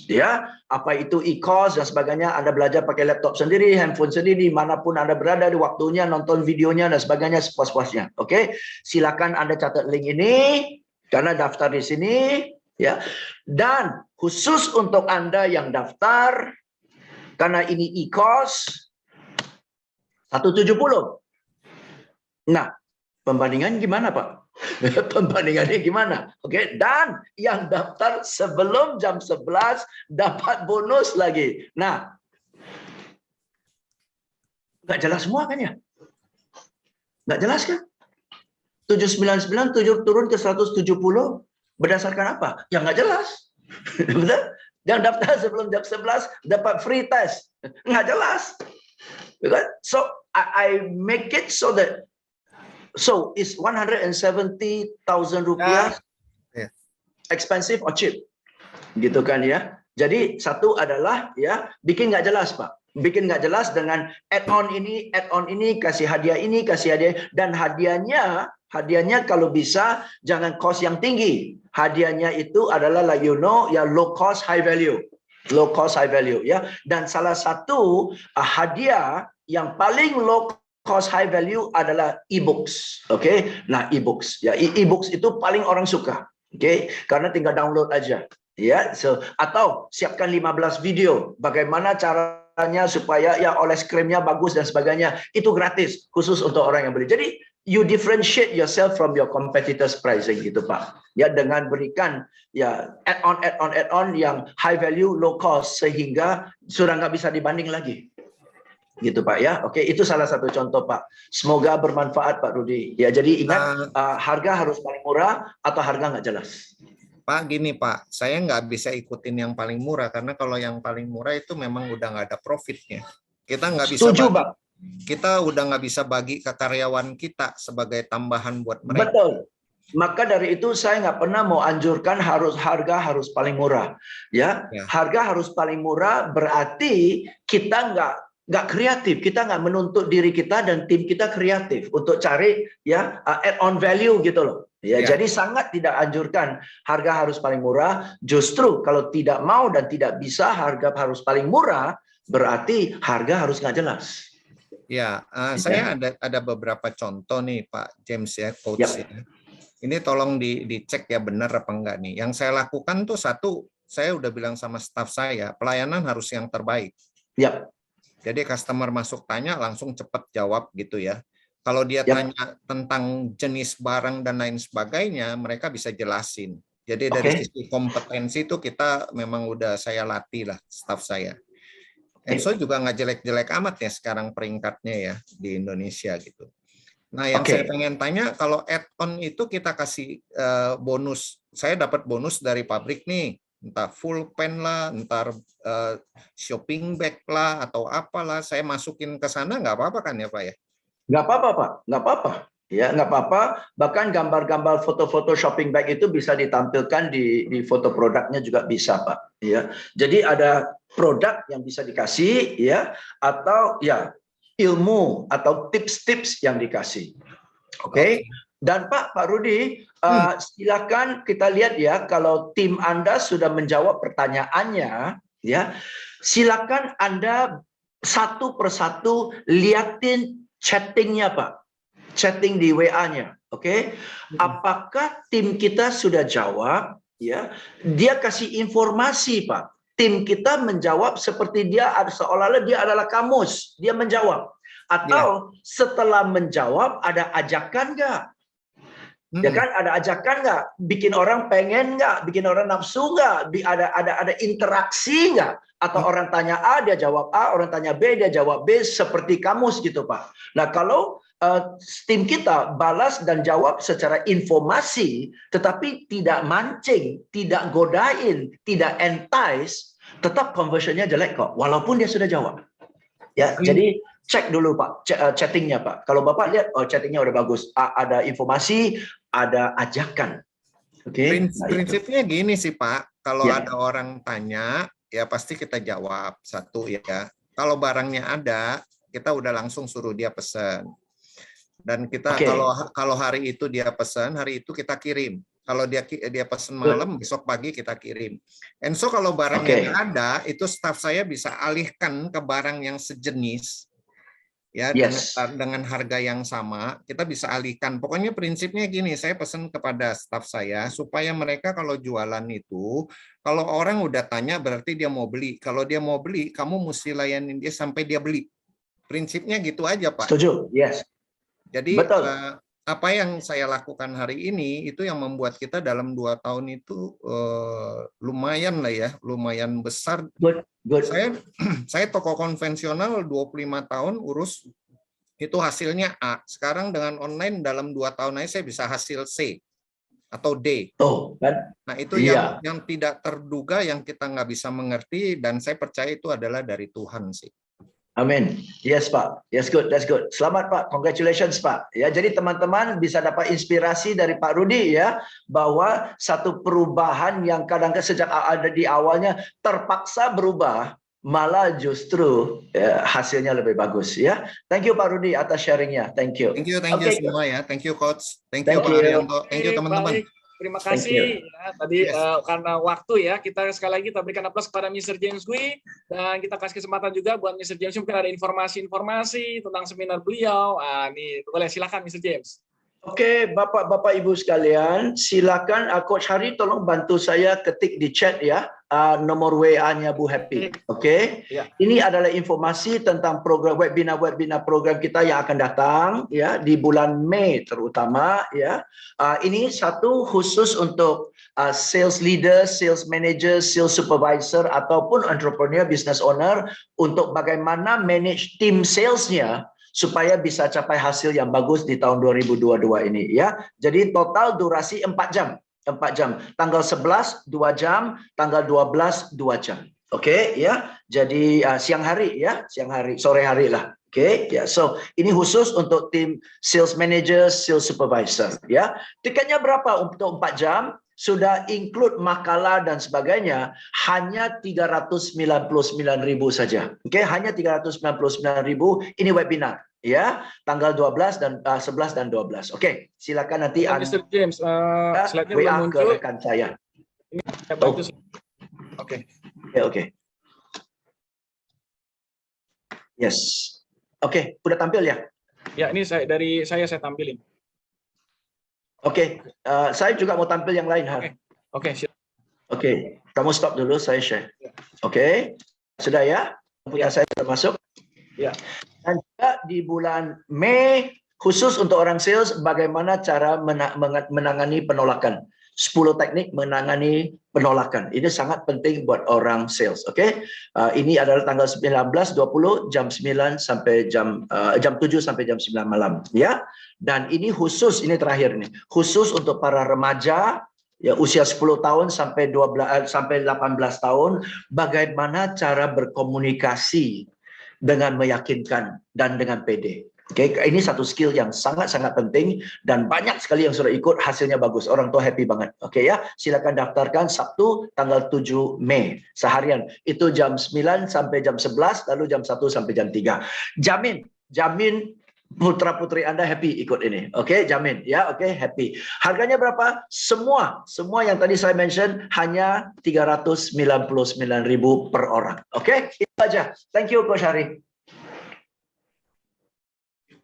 Ya, apa itu e-course dan sebagainya, Anda belajar pakai laptop sendiri, handphone sendiri, manapun Anda berada, di waktunya nonton videonya dan sebagainya sepuas-puasnya. Oke, silakan Anda catat link ini karena daftar di sini, ya. Dan khusus untuk Anda yang daftar, karena ini e-course 170. Nah, pembandingan gimana, Pak? Pembandingannya gimana? Oke, dan yang daftar sebelum jam 11 dapat bonus lagi. Nah, nggak jelas semua kan ya? Nggak jelas kan? 799 turun ke 170 berdasarkan apa? Ya nggak jelas. Betul? Yang daftar sebelum jam 11 dapat free test. Nggak jelas. Betul? So, I make it so that it's 170,000 rupiah expensive or cheap, gitu kan ya. Jadi satu adalah ya bikin nggak jelas Pak, bikin nggak jelas dengan add-on ini, kasih hadiah ini, kasih hadiah, dan hadiahnya kalau bisa jangan cost yang tinggi. Hadiahnya itu adalah like ya low cost high value ya. Dan salah satu hadiah yang paling low cost high value adalah e-books. Oke. Nah, e-books ya, e-books itu paling orang suka. Oke, karena tinggal download aja. Ya, atau siapkan 15 video bagaimana caranya supaya ya oles krimnya bagus dan sebagainya. Itu gratis khusus untuk orang yang beli. Jadi you differentiate yourself from your competitors pricing gitu Pak. Ya, dengan berikan ya add-on yang high value low cost sehingga sudah nggak bisa dibanding lagi. Gitu Pak ya. Oke, itu salah satu contoh Pak. Semoga bermanfaat Pak Rudi. Ya, jadi ingat harga harus paling murah atau harga nggak jelas. Pak, gini Pak, saya nggak bisa ikutin yang paling murah karena kalau yang paling murah itu memang udah nggak ada profitnya. Kita nggak bisa. Setuju Pak. Kita udah nggak bisa bagi ke karyawan kita sebagai tambahan buat mereka. Betul. Maka dari itu saya nggak pernah mau anjurkan harga harus paling murah. Ya, harga harus paling murah berarti kita nggak kreatif, kita nggak menuntut diri kita dan tim kita kreatif untuk cari ya add on value gitu loh. Ya, jadi sangat tidak anjurkan harga harus paling murah. Justru kalau tidak mau dan tidak bisa harga harus paling murah, berarti harga harus nggak jelas. Ya, saya ada beberapa contoh nih Pak James ya, coach ya. Ini tolong dicek ya benar apa enggak nih. Yang saya lakukan tuh satu, saya udah bilang sama staf saya, pelayanan harus yang terbaik. Yap. Jadi customer masuk tanya langsung cepat jawab gitu ya. Kalau dia tanya tentang jenis barang dan lain sebagainya, mereka bisa jelasin. Jadi dari sisi kompetensi itu kita memang udah saya latih lah staf saya. Enso juga nggak jelek-jelek amat ya sekarang peringkatnya ya di Indonesia gitu. Nah yang saya pengen tanya, kalau add-on itu kita kasih bonus. Saya dapat bonus dari pabrik nih. Entah full pen lah, entar shopping bag lah, atau apalah, saya masukin ke sana nggak apa-apa kan ya Pak ya? Nggak apa-apa Pak, nggak apa-apa. Ya, nggak apa-apa. Bahkan gambar-gambar foto-foto shopping bag itu bisa ditampilkan di foto produknya juga bisa, Pak. Ya, jadi ada produk yang bisa dikasih, ya, atau ya ilmu atau tips-tips yang dikasih. Oke. Dan Pak Rudi, silakan kita lihat ya, kalau tim Anda sudah menjawab pertanyaannya, ya, silakan Anda satu persatu liatin chattingnya, Pak. Chatting di WA-nya, oke? Apakah tim kita sudah jawab? Ya, dia kasih informasi, Pak. Tim kita menjawab seperti dia seolah-olah dia adalah kamus, dia menjawab. Atau setelah menjawab ada ajakan nggak? Ya kan, ada ajakan nggak? Bikin orang pengen nggak? Bikin orang nafsu nggak? Ada interaksi nggak? Atau orang tanya A dia jawab A, orang tanya B dia jawab B, seperti kamus gitu, Pak. Nah, kalau tim kita balas dan jawab secara informasi, tetapi tidak mancing, tidak godain, tidak entice, tetap conversionnya jelek kok, walaupun dia sudah jawab. Ya, jadi cek dulu Pak, chattingnya Pak. Kalau Bapak lihat, oh chattingnya udah bagus, ada informasi, ada ajakan. Oke. Prinsipnya gini sih Pak, kalau ada orang tanya, ya pasti kita jawab satu ya. Kalau barangnya ada, kita udah langsung suruh dia pesan. Dan kita kalau hari itu dia pesan, hari itu kita kirim. Kalau dia pesan malam, besok pagi kita kirim. And so kalau barangnya ada, itu staf saya bisa alihkan ke barang yang sejenis, ya, dengan harga yang sama, kita bisa alihkan. Pokoknya prinsipnya gini, saya pesan kepada staf saya supaya mereka kalau jualan itu, kalau orang udah tanya berarti dia mau beli. Kalau dia mau beli, kamu mesti layanin dia sampai dia beli. Prinsipnya gitu aja, Pak. Setuju, yes. Jadi apa yang saya lakukan hari ini itu yang membuat kita dalam 2 tahun itu lumayan lah ya, lumayan besar. Saya toko konvensional 25 tahun urus itu hasilnya A. Sekarang dengan online dalam 2 tahun aja saya bisa hasil C atau D. Nah itu yang tidak terduga, yang kita nggak bisa mengerti, dan saya percaya itu adalah dari Tuhan sih. Amin. Yes, Pak. Yes, good. That's good. Selamat, Pak. Congratulations, Pak. Ya, jadi teman-teman bisa dapat inspirasi dari Pak Rudi ya, bahwa satu perubahan yang kadang-kadang sejak ada di awalnya terpaksa berubah, malah justru hasilnya lebih bagus ya. Thank you Pak Rudi atas sharingnya. Thank you. Thank you semua ya. Thank you Coach. Thank you Pak Arianto. Thank you teman-teman. Terima kasih ya, tadi karena waktu ya, kita sekali lagi kita berikan aplaus kepada Mr. James Gui, dan kita kasih kesempatan juga buat Mr. James mungkin ada informasi-informasi tentang seminar beliau. Nih boleh, silakan Mr. James. Oke, Bapak Ibu sekalian, silakan Coach Hari tolong bantu saya ketik di chat ya nomor WA-nya Bu Happy. Oke. Ini adalah informasi tentang program webinar program kita yang akan datang ya di bulan Mei terutama ya. Ini satu khusus untuk sales leader, sales manager, sales supervisor ataupun entrepreneur, business owner, untuk bagaimana manage tim salesnya supaya bisa capai hasil yang bagus di tahun 2022 ini ya. Jadi total durasi 4 jam. 4 jam. Tanggal 11 2 jam, tanggal 12 2 jam. Oke ya. Jadi siang hari ya, sore hari lah. Oke ya. So, ini khusus untuk tim sales manager, sales supervisor ya. Tiketnya berapa untuk 4 jam? Sudah include makalah dan sebagainya, hanya 399.000 saja. Oke, hanya 399.000. Ini webinar ya, tanggal 12 dan 11 dan 12. Oke, silakan nanti Mr. James, slide-nya WA belum muncul. ke rekan saya. Oke. Yes. Oke, udah tampil ya? Ya, ini dari saya tampilin. Oke, saya juga mau tampil yang lain. Oke, Oke, kamu stop dulu, saya share. Oke, sudah ya? Punya saya termasuk. Ya. Dan juga di bulan Mei khusus untuk orang sales, bagaimana cara menangani penolakan. 10 teknik menangani penolakan. Ini sangat penting buat orang sales. Oke, ini adalah tanggal 19, 20, jam 9 sampai jam 7 sampai jam 9 malam. Ya, dan ini khusus, ini terakhir nih, khusus untuk para remaja ya usia 10 tahun sampai 18 tahun, bagaimana cara berkomunikasi dengan meyakinkan dan dengan pede. Oke, ini satu skill yang sangat-sangat penting dan banyak sekali yang sudah ikut, hasilnya bagus. Orang tua happy banget. Oke ya, silakan daftarkan Sabtu tanggal 7 Mei seharian. Itu jam 9 sampai jam 11, lalu jam 1 sampai jam 3. Jamin putra-putri Anda happy ikut ini. Oke, jamin ya. Oke, happy. Harganya berapa? Semua yang tadi saya mention hanya 399.000 per orang. Oke, itu aja. Thank you Coach Hari.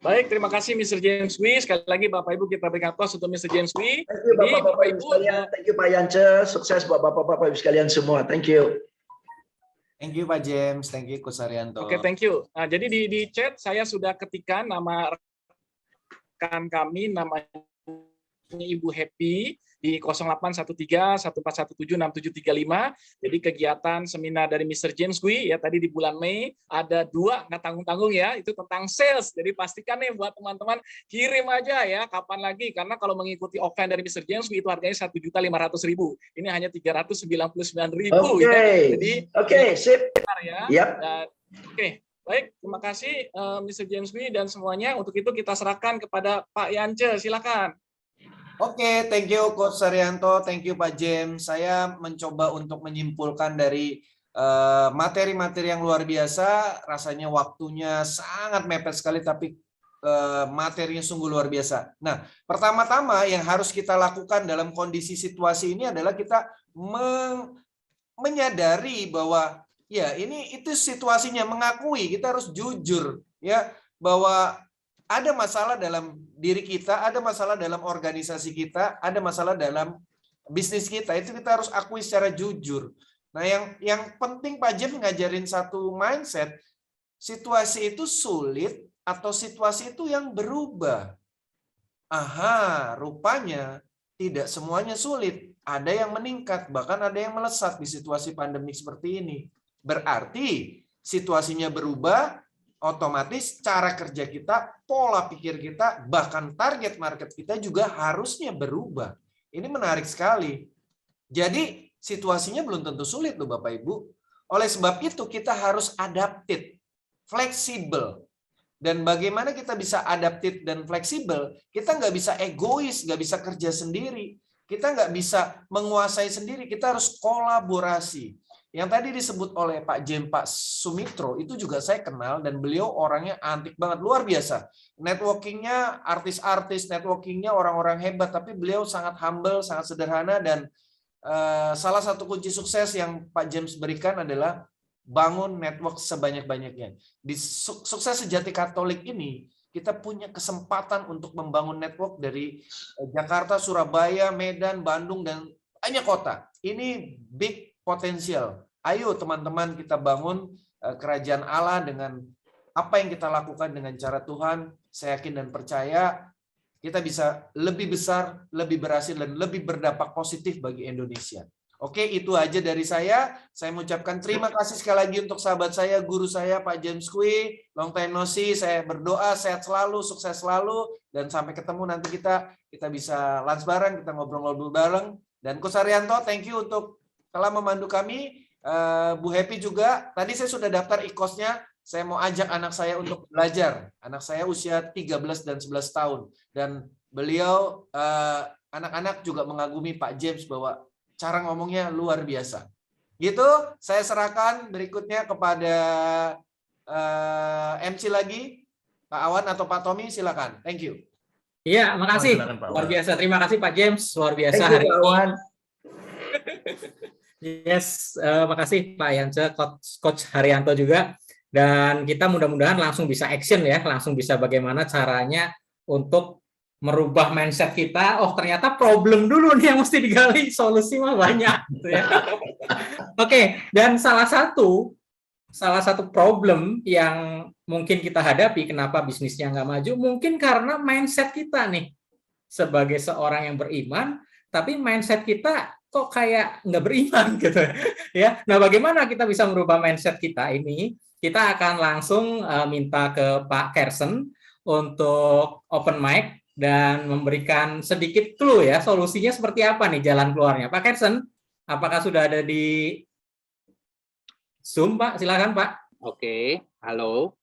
Baik, terima kasih Mr. James Wee. Sekali lagi Bapak Ibu kita berikan aplaus untuk Mr. James Wee. Thank you Bapak-Bapak Ibu sekalian. Thank you Pak Yance. Sukses buat Bapak-Bapak Ibu sekalian semua. Thank you. Thank you Pak James, thank you Coach Haryanto. Oke, thank you. Nah, jadi di chat saya sudah ketikkan nama rekan kami, namanya Ibu Happy di 0813-1417-6735. Jadi kegiatan seminar dari Mr. James Wee ya tadi di bulan Mei ada 2 nggak tanggung-tanggung ya, itu tentang sales. Jadi pastikan nih buat teman-teman kirim aja ya kapan lagi, karena kalau mengikuti offline dari Mr. James Wee itu harganya 1.500.000. Ini hanya 399.000 ya. Jadi sip. Ya. Yep. Oke. Baik, terima kasih Mr. James Wee dan semuanya. Untuk itu kita serahkan kepada Pak Yance, silakan. Oke, thank you Coach Haryanto, thank you Pak James. Saya mencoba untuk menyimpulkan dari materi-materi yang luar biasa. Rasanya waktunya sangat mepet sekali, tapi materinya sungguh luar biasa. Nah, pertama-tama yang harus kita lakukan dalam kondisi situasi ini adalah kita menyadari bahwa ya itu situasinya, mengakui, kita harus jujur ya bahwa ada masalah dalam diri kita, ada masalah dalam organisasi kita, ada masalah dalam bisnis kita. Itu kita harus akui secara jujur. Nah, yang penting Pak James ngajarin satu mindset, situasi itu sulit atau situasi itu yang berubah. Aha, rupanya tidak semuanya sulit. Ada yang meningkat, bahkan ada yang melesat di situasi pandemi seperti ini. Berarti situasinya berubah, otomatis cara kerja kita, pola pikir kita, bahkan target market kita juga harusnya berubah. Ini menarik sekali. Jadi situasinya belum tentu sulit loh Bapak Ibu. Oleh sebab itu kita harus adaptif, fleksibel. Dan bagaimana kita bisa adaptif dan fleksibel? Kita nggak bisa egois, nggak bisa kerja sendiri. Kita nggak bisa menguasai sendiri, kita harus kolaborasi. Yang tadi disebut oleh Pak James, Pak Sumitro, itu juga saya kenal dan beliau orangnya antik banget, luar biasa. Networkingnya artis-artis, networkingnya orang-orang hebat, tapi beliau sangat humble, sangat sederhana, dan salah satu kunci sukses yang Pak James berikan adalah bangun network sebanyak-banyaknya. Di Sukses Sejati Katolik ini, kita punya kesempatan untuk membangun network dari Jakarta, Surabaya, Medan, Bandung, dan banyak kota. Ini big potensial. Ayo teman-teman kita bangun kerajaan Allah dengan apa yang kita lakukan dengan cara Tuhan. Saya yakin dan percaya kita bisa lebih besar, lebih berhasil, dan lebih berdampak positif bagi Indonesia. Oke, itu aja dari saya. Saya mengucapkan terima kasih sekali lagi untuk sahabat saya, guru saya, Pak James Wee. Long time no see. Saya berdoa sehat selalu, sukses selalu, dan sampai ketemu nanti kita bisa lunch bareng, kita ngobrol-ngobrol bareng. Dan Coach Haryanto, thank you untuk telah memandu kami. Bu Happy juga, tadi saya sudah daftar e-course-nya, saya mau ajak anak saya untuk belajar. Anak saya usia 13 dan 11 tahun. Dan beliau, anak-anak juga mengagumi Pak James bahwa cara ngomongnya luar biasa. Gitu, saya serahkan berikutnya kepada MC lagi, Pak Awan atau Pak Tommy, silakan. Thank you. Iya, makasih. Luar biasa. Terima kasih Pak James, luar biasa hari ini. Yes, makasih Pak Yance, Coach Haryanto juga. Dan kita mudah-mudahan langsung bisa action ya, langsung bisa bagaimana caranya untuk merubah mindset kita. Oh, ternyata problem dulu nih yang mesti digali, solusi mah banyak gitu ya. Oke, dan salah satu problem yang mungkin kita hadapi kenapa bisnisnya nggak maju, mungkin karena mindset kita nih sebagai seorang yang beriman, tapi mindset kita kok kayak nggak beriman gitu ya. Nah, bagaimana kita bisa merubah mindset kita ini? Kita akan langsung minta ke Pak Kersen untuk open mic dan memberikan sedikit clue ya, solusinya seperti apa nih jalan keluarnya. Pak Kersen, apakah sudah ada di Zoom, Pak? Silakan, Pak. Oke, halo.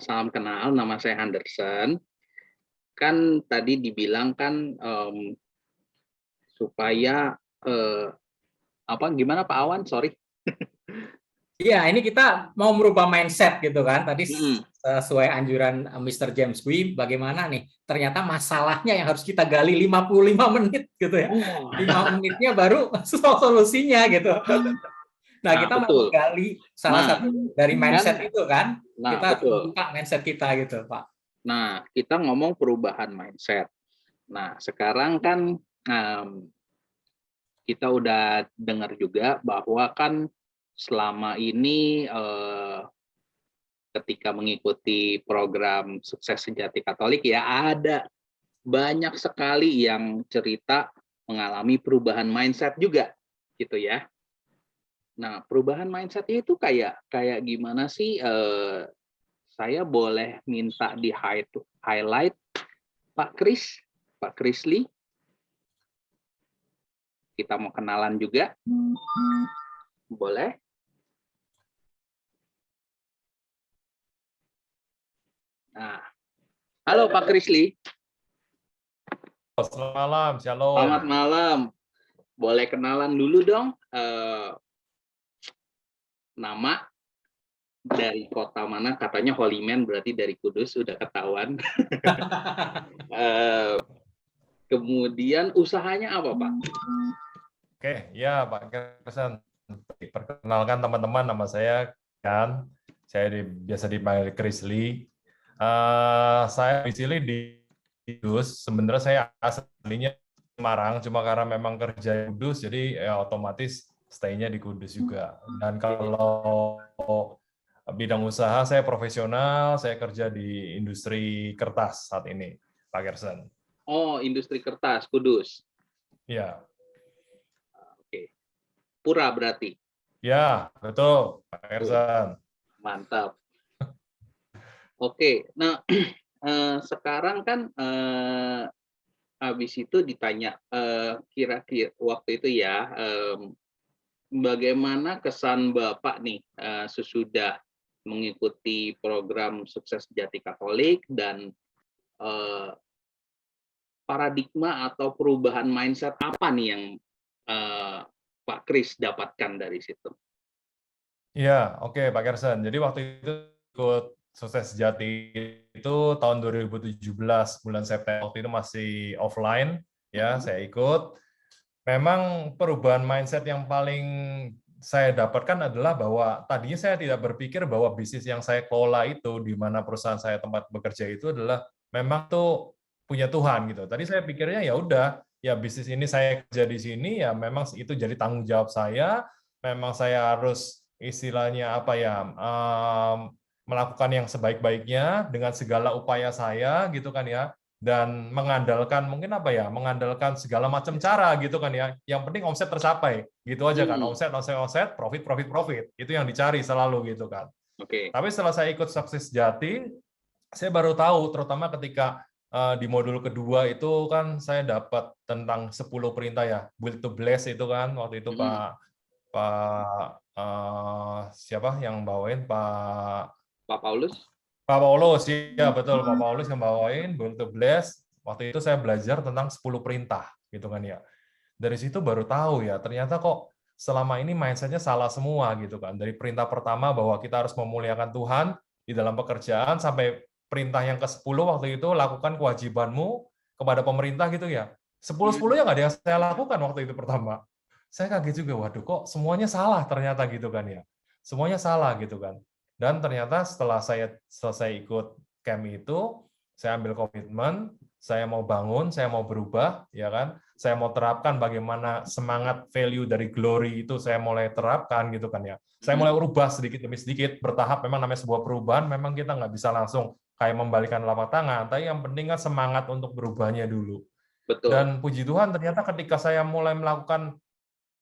salam kenal, nama saya Henderson. Kan tadi dibilang kan supaya gimana Pak Awan? Sorry. Iya, ini kita mau merubah mindset gitu kan. Tadi sesuai anjuran Mr. James Gui, bagaimana nih? Ternyata masalahnya yang harus kita gali 55 menit gitu ya. 5 menitnya baru solusinya gitu. Nah, kita mau gali salah satu dari mindset itu kan. Kita buka mindset kita gitu, Pak. Nah, kita ngomong perubahan mindset. Nah, sekarang kan kita udah dengar juga bahwa kan selama ini ketika mengikuti program Sukses Sejati Katolik ya ada banyak sekali yang cerita mengalami perubahan mindset juga gitu ya. Nah, perubahan mindset itu kayak gimana sih? Saya boleh minta di highlight Pak Chris Lee. Kita mau kenalan juga. Boleh? Nah, halo Pak Chris Lee. Selamat malam, shalom. Selamat malam. Boleh kenalan dulu dong. Nama dari kota mana? Katanya Holy Man, berarti dari Kudus, udah ketahuan. Kemudian usahanya apa, Pak? Oke, ya Pak Kersan. Perkenalkan teman-teman, nama saya kan. Saya biasa dipanggil Chris Lee. Saya domisili di Kudus. Sebenarnya saya aslinya Semarang, cuma karena memang kerja di Kudus, jadi ya otomatis stay-nya di Kudus juga. Dan kalau bidang usaha saya profesional, saya kerja di industri kertas saat ini, Pak Gerson. Oh, industri kertas, Kudus. Ya. Oke. Pura berarti. Ya, betul, Pak Gerson. Mantap. Oke, nah sekarang kan habis itu ditanya kira-kira waktu itu ya bagaimana kesan Bapak nih sesudah mengikuti program Sukses Sejati Katolik dan paradigma atau perubahan mindset apa nih yang Pak Chris dapatkan dari situ? Ya, oke Pak Gerson. Jadi waktu itu ikut Sukses Sejati itu tahun 2017 bulan September, waktu itu masih offline ya, saya ikut. Memang perubahan mindset yang paling saya dapatkan adalah bahwa tadinya saya tidak berpikir bahwa bisnis yang saya kelola itu di mana perusahaan saya tempat bekerja itu adalah memang tuh punya Tuhan gitu. Tadi saya pikirnya ya udah, ya bisnis ini saya kerja di sini ya memang itu jadi tanggung jawab saya, memang saya harus istilahnya apa ya, melakukan yang sebaik-baiknya dengan segala upaya saya gitu kan ya, dan mengandalkan mungkin apa ya, mengandalkan segala macam cara gitu kan ya, yang penting omset tercapai gitu aja kan, omset, profit, itu yang dicari selalu gitu kan. Oke. Tapi setelah saya ikut Sukses Sejati, saya baru tahu terutama ketika di modul kedua itu kan saya dapat tentang 10 perintah ya, build to bless itu kan, waktu itu siapa yang bawain, Pak Paulus? Pak Paulus, iya betul, Pak Paulus yang bawain Build to Bless. Waktu itu saya belajar tentang 10 perintah, gitu kan ya. Dari situ baru tahu ya, ternyata kok selama ini mindset-nya salah semua gitu kan. Dari perintah pertama bahwa kita harus memuliakan Tuhan di dalam pekerjaan, sampai perintah yang ke-10 waktu itu, lakukan kewajibanmu kepada pemerintah gitu ya. 10-10-nya nggak ada yang saya lakukan waktu itu pertama. Saya kaget juga, waduh kok semuanya salah ternyata gitu kan ya. Semuanya salah gitu kan. Dan ternyata setelah saya selesai ikut camp itu, saya ambil komitmen, saya mau bangun, saya mau berubah, ya kan? Saya mau terapkan bagaimana semangat value dari glory itu saya mulai terapkan gitu kan ya. Saya mulai berubah sedikit demi sedikit, bertahap. Memang namanya sebuah perubahan, memang kita nggak bisa langsung kayak membalikan telapak tangan, tapi yang penting kan semangat untuk berubahnya dulu. Betul. Dan puji Tuhan ternyata ketika saya mulai melakukan,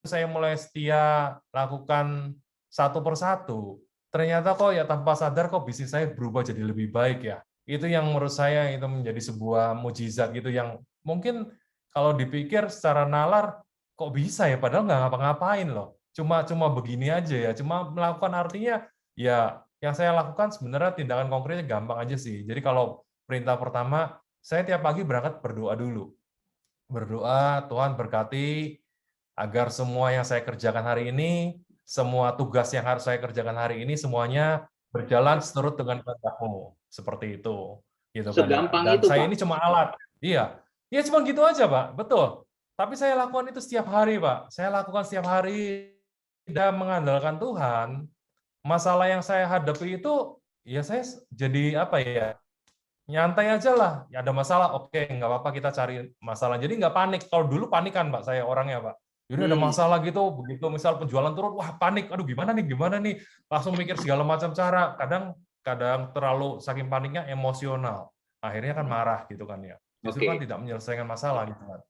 saya mulai setia lakukan satu persatu, ternyata kok ya tanpa sadar kok bisnis saya berubah jadi lebih baik ya. Itu yang menurut saya itu menjadi sebuah mukjizat gitu yang mungkin kalau dipikir secara nalar kok bisa ya, padahal nggak ngapa-ngapain loh. Cuma begini aja ya, cuma melakukan, artinya ya yang saya lakukan sebenarnya tindakan konkretnya gampang aja sih. Jadi kalau perintah pertama, saya tiap pagi berangkat berdoa dulu. Berdoa, Tuhan berkati agar semua yang saya kerjakan hari ini, semua tugas yang harus saya kerjakan hari ini, semuanya berjalan seturut dengan kehendak-Mu. Seperti itu. Gitu kan, ya. Segampang Dan itu, saya Pak. ini cuma alat. Iya. Ya cuma gitu aja, Pak. Betul. Tapi saya lakukan itu setiap hari, Pak. Saya lakukan setiap hari dan mengandalkan Tuhan. Masalah yang saya hadapi itu, ya saya jadi apa ya, nyantai aja lah. Ya ada masalah, oke, nggak apa-apa kita cari masalah. Jadi nggak panik. Kalau dulu panikan, Pak, saya orangnya, Pak. Jadi ada masalah gitu, begitu misal penjualan turun, wah panik, aduh gimana nih, langsung mikir segala macam cara. Kadang terlalu saking paniknya emosional, akhirnya kan marah gitu kan ya. Justru kan tidak menyelesaikan masalah gitu kan.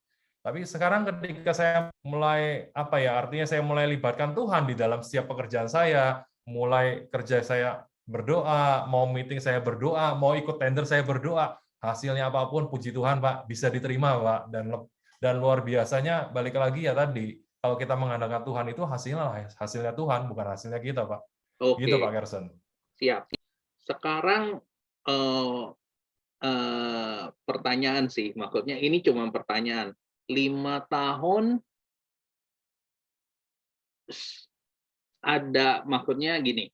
Tapi sekarang ketika saya mulai artinya saya mulai libatkan Tuhan di dalam setiap pekerjaan saya, mulai kerja saya berdoa, mau meeting saya berdoa, mau ikut tender saya berdoa, hasilnya apapun puji Tuhan Pak bisa diterima Pak, dan luar biasanya balik lagi ya tadi, kalau kita mengandalkan Tuhan itu hasilnya Tuhan bukan hasilnya kita Pak. Gitu Pak Gerson. Siap. Sekarang pertanyaan sih, maksudnya ini cuma pertanyaan. 5 tahun ada, maksudnya gini,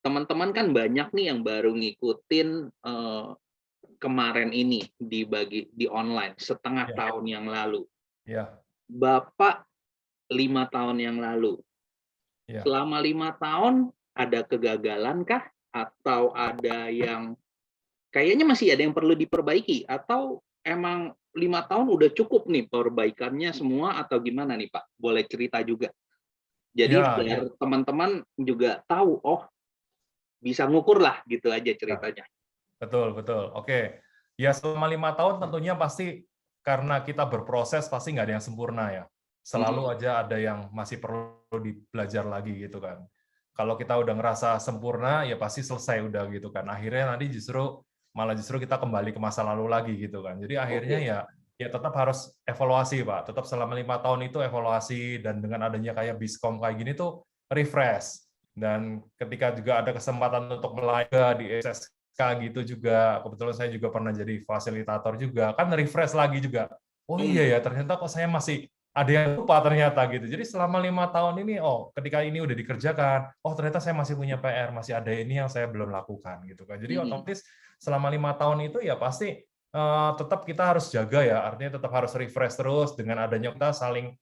teman-teman kan banyak nih yang baru ngikutin kemarin ini di online setengah tahun yang lalu. Bapak 5 tahun yang lalu. Selama 5 tahun ada kegagalan kah? Atau ada yang kayaknya masih ada yang perlu diperbaiki? Atau emang 5 tahun udah cukup nih perbaikannya semua atau gimana nih Pak? Boleh cerita juga. Jadi biar teman-teman juga tahu, oh bisa ngukur lah gitu aja ceritanya. Betul. Oke. Ya selama 5 tahun tentunya pasti karena kita berproses pasti nggak ada yang sempurna ya. Selalu aja ada yang masih perlu belajar lagi gitu kan. Kalau kita udah ngerasa sempurna, ya pasti selesai udah gitu kan. Akhirnya nanti justru kita kembali ke masa lalu lagi gitu kan. Jadi akhirnya ya tetap harus evaluasi Pak. Tetap selama 5 tahun itu evaluasi, dan dengan adanya kayak Biskom kayak gini tuh refresh. Dan ketika juga ada kesempatan untuk melayani di SSK gitu juga, kebetulan saya juga pernah jadi fasilitator juga, kan refresh lagi juga. Oh iya ya, ternyata kok saya masih ada yang lupa ternyata gitu. Jadi selama 5 tahun ini, ketika ini udah dikerjakan, ternyata saya masih punya PR, masih ada ini yang saya belum lakukan gitu kan. Jadi otomatis selama 5 tahun itu ya pasti tetap kita harus jaga ya, artinya tetap harus refresh terus, dengan adanya kita saling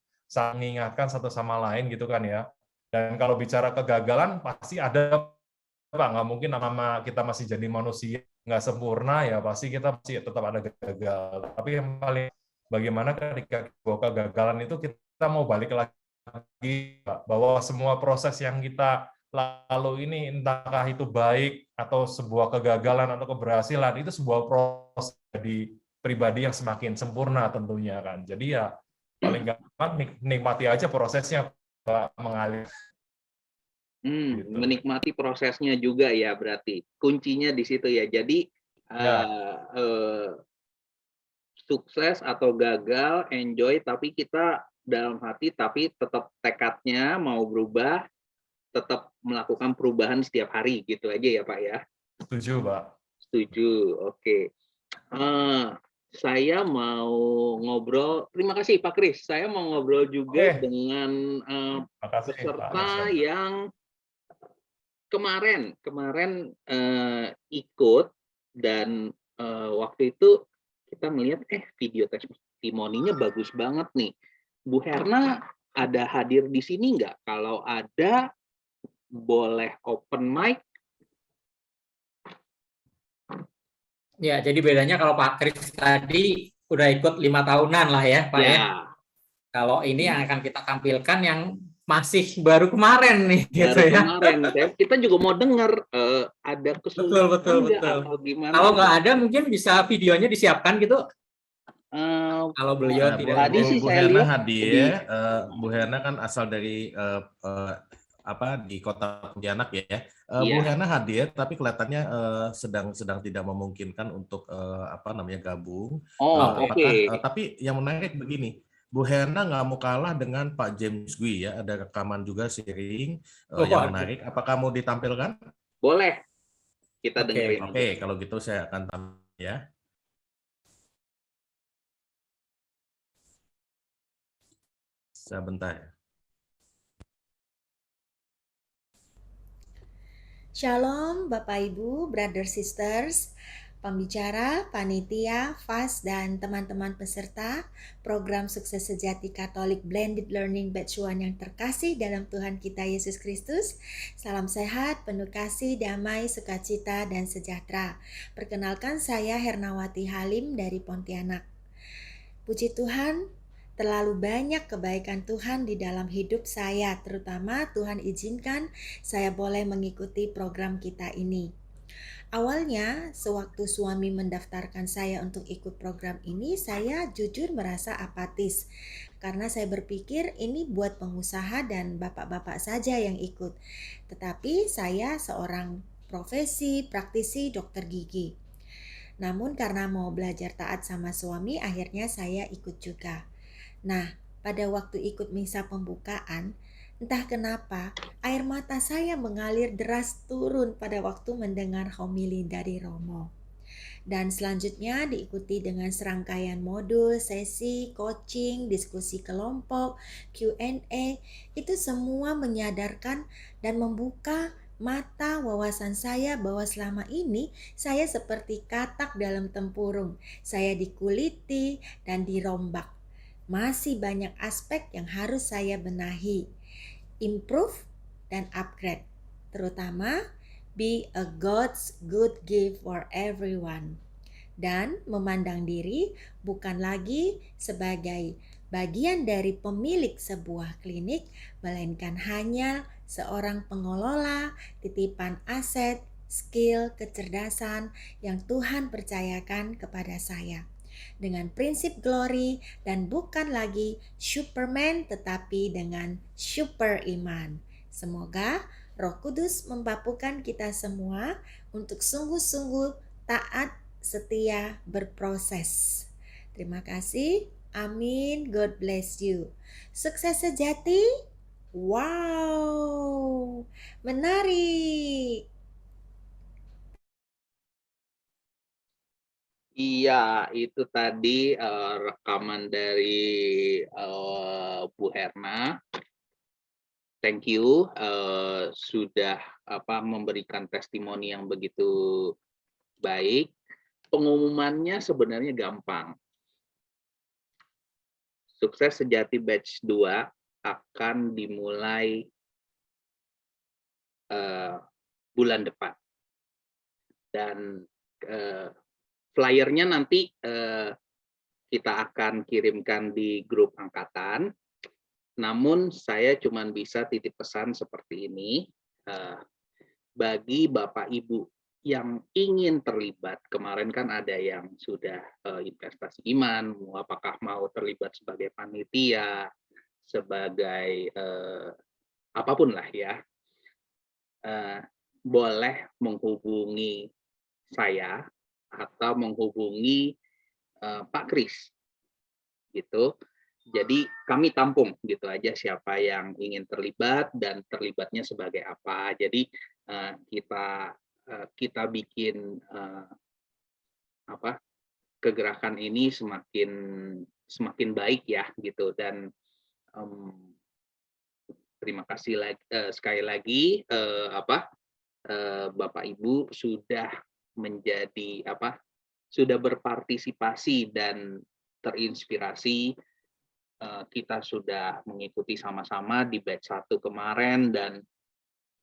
mengingatkan satu sama lain gitu kan ya. Dan kalau bicara kegagalan pasti ada Pak, nggak mungkin nama kita masih jadi manusia nggak sempurna ya, pasti kita tetap ada gagal. Tapi yang paling bagaimana ketika kegagalan itu kita mau balik lagi, bahwa semua proses yang kita lalu ini, entahkah itu baik atau sebuah kegagalan atau keberhasilan, itu sebuah proses di pribadi yang semakin sempurna tentunya kan. Jadi ya paling gampang nikmati aja prosesnya Pak, mengalir. Gitu. Menikmati prosesnya juga ya, berarti kuncinya di situ ya. Jadi sukses atau gagal, enjoy, tapi kita dalam hati, tapi tetap tekadnya mau berubah, tetap melakukan perubahan setiap hari, gitu aja ya Pak ya. Setuju Pak. Setuju, oke. Saya mau ngobrol, terima kasih Pak Kris, saya mau ngobrol juga dengan peserta yang kemarin ikut, dan waktu itu kita melihat video testimoninya bagus banget nih. Bu Herna ada hadir di sini nggak? Kalau ada, boleh open mic. Ya, jadi bedanya kalau Pak Kris tadi udah ikut 5 tahunan lah ya, Pak ya. Kalau ini yang akan kita tampilkan yang masih baru kemarin nih, gitu ya. Kemarin, kita juga mau dengar ada kesulitan betul. atau gimana. Kalau nggak ada, mungkin bisa videonya disiapkan gitu. Kalau beliau tidak tadi sih saya lihat hadir, Bu Herna kan asal dari di Kota Pontianak ya. Bu Herna hadir, tapi kelihatannya sedang tidak memungkinkan untuk gabung. Tapi yang menarik begini, Bu Herna nggak mau kalah dengan Pak James Gui ya. Ada rekaman juga sharing yang menarik. Apakah mau ditampilkan? Boleh, kita Oke. dengerin. Oke, kalau gitu saya akan tampil ya. Sebentar. Shalom Bapak Ibu, Brother Sisters, pembicara, panitia, FAS, dan teman-teman peserta program Sukses Sejati Katolik Blended Learning Batch 1 yang terkasih dalam Tuhan kita Yesus Kristus. Salam sehat, penuh kasih, damai, sukacita, dan sejahtera. Perkenalkan saya Hernawati Halim dari Pontianak. Puji Tuhan, terlalu banyak kebaikan Tuhan di dalam hidup saya, terutama Tuhan izinkan saya boleh mengikuti program kita ini. Awalnya, sewaktu suami mendaftarkan saya untuk ikut program ini, saya jujur merasa apatis karena saya berpikir ini buat pengusaha dan bapak-bapak saja yang ikut. Tetapi saya seorang profesi praktisi dokter gigi. Namun karena mau belajar taat sama suami, akhirnya saya ikut juga. Nah, pada waktu ikut misa pembukaan, entah kenapa air mata saya mengalir deras turun pada waktu mendengar homili dari Romo. Dan selanjutnya diikuti dengan serangkaian modul, sesi, coaching, diskusi kelompok, Q&A. Itu semua menyadarkan dan membuka mata wawasan saya bahwa selama ini saya seperti katak dalam tempurung. Saya dikuliti dan dirombak. Masih banyak aspek yang harus saya benahi, improve dan upgrade, terutama be a God's good gift for everyone, dan memandang diri bukan lagi sebagai bagian dari pemilik sebuah klinik, melainkan hanya seorang pengelola titipan aset, skill, kecerdasan yang Tuhan percayakan kepada saya. Dengan prinsip glory dan bukan lagi Superman tetapi dengan super iman. Semoga Roh Kudus memampukan kita semua untuk sungguh-sungguh taat, setia, berproses. Terima kasih. Amin. God bless you. Sukses sejati. Wow. Menarik. Iya, itu tadi rekaman dari Bu Herna. Thank you sudah memberikan testimoni yang begitu baik. Pengumumannya sebenarnya gampang. Sukses Sejati Batch 2 akan dimulai bulan depan. Dan flyernya nanti kita akan kirimkan di grup angkatan. Namun saya cuma bisa titip pesan seperti ini. Bagi Bapak Ibu yang ingin terlibat, kemarin kan ada yang sudah investasi iman, apakah mau terlibat sebagai panitia, sebagai apapun lah ya, boleh menghubungi saya atau menghubungi Pak Kris, gitu. Jadi kami tampung gitu aja siapa yang ingin terlibat dan terlibatnya sebagai apa. Jadi kita bikin kegerakan ini semakin baik ya gitu. Dan terima kasih sekali lagi Bapak Ibu sudah menjadi sudah berpartisipasi dan terinspirasi. Kita sudah mengikuti sama-sama di batch 1 kemarin dan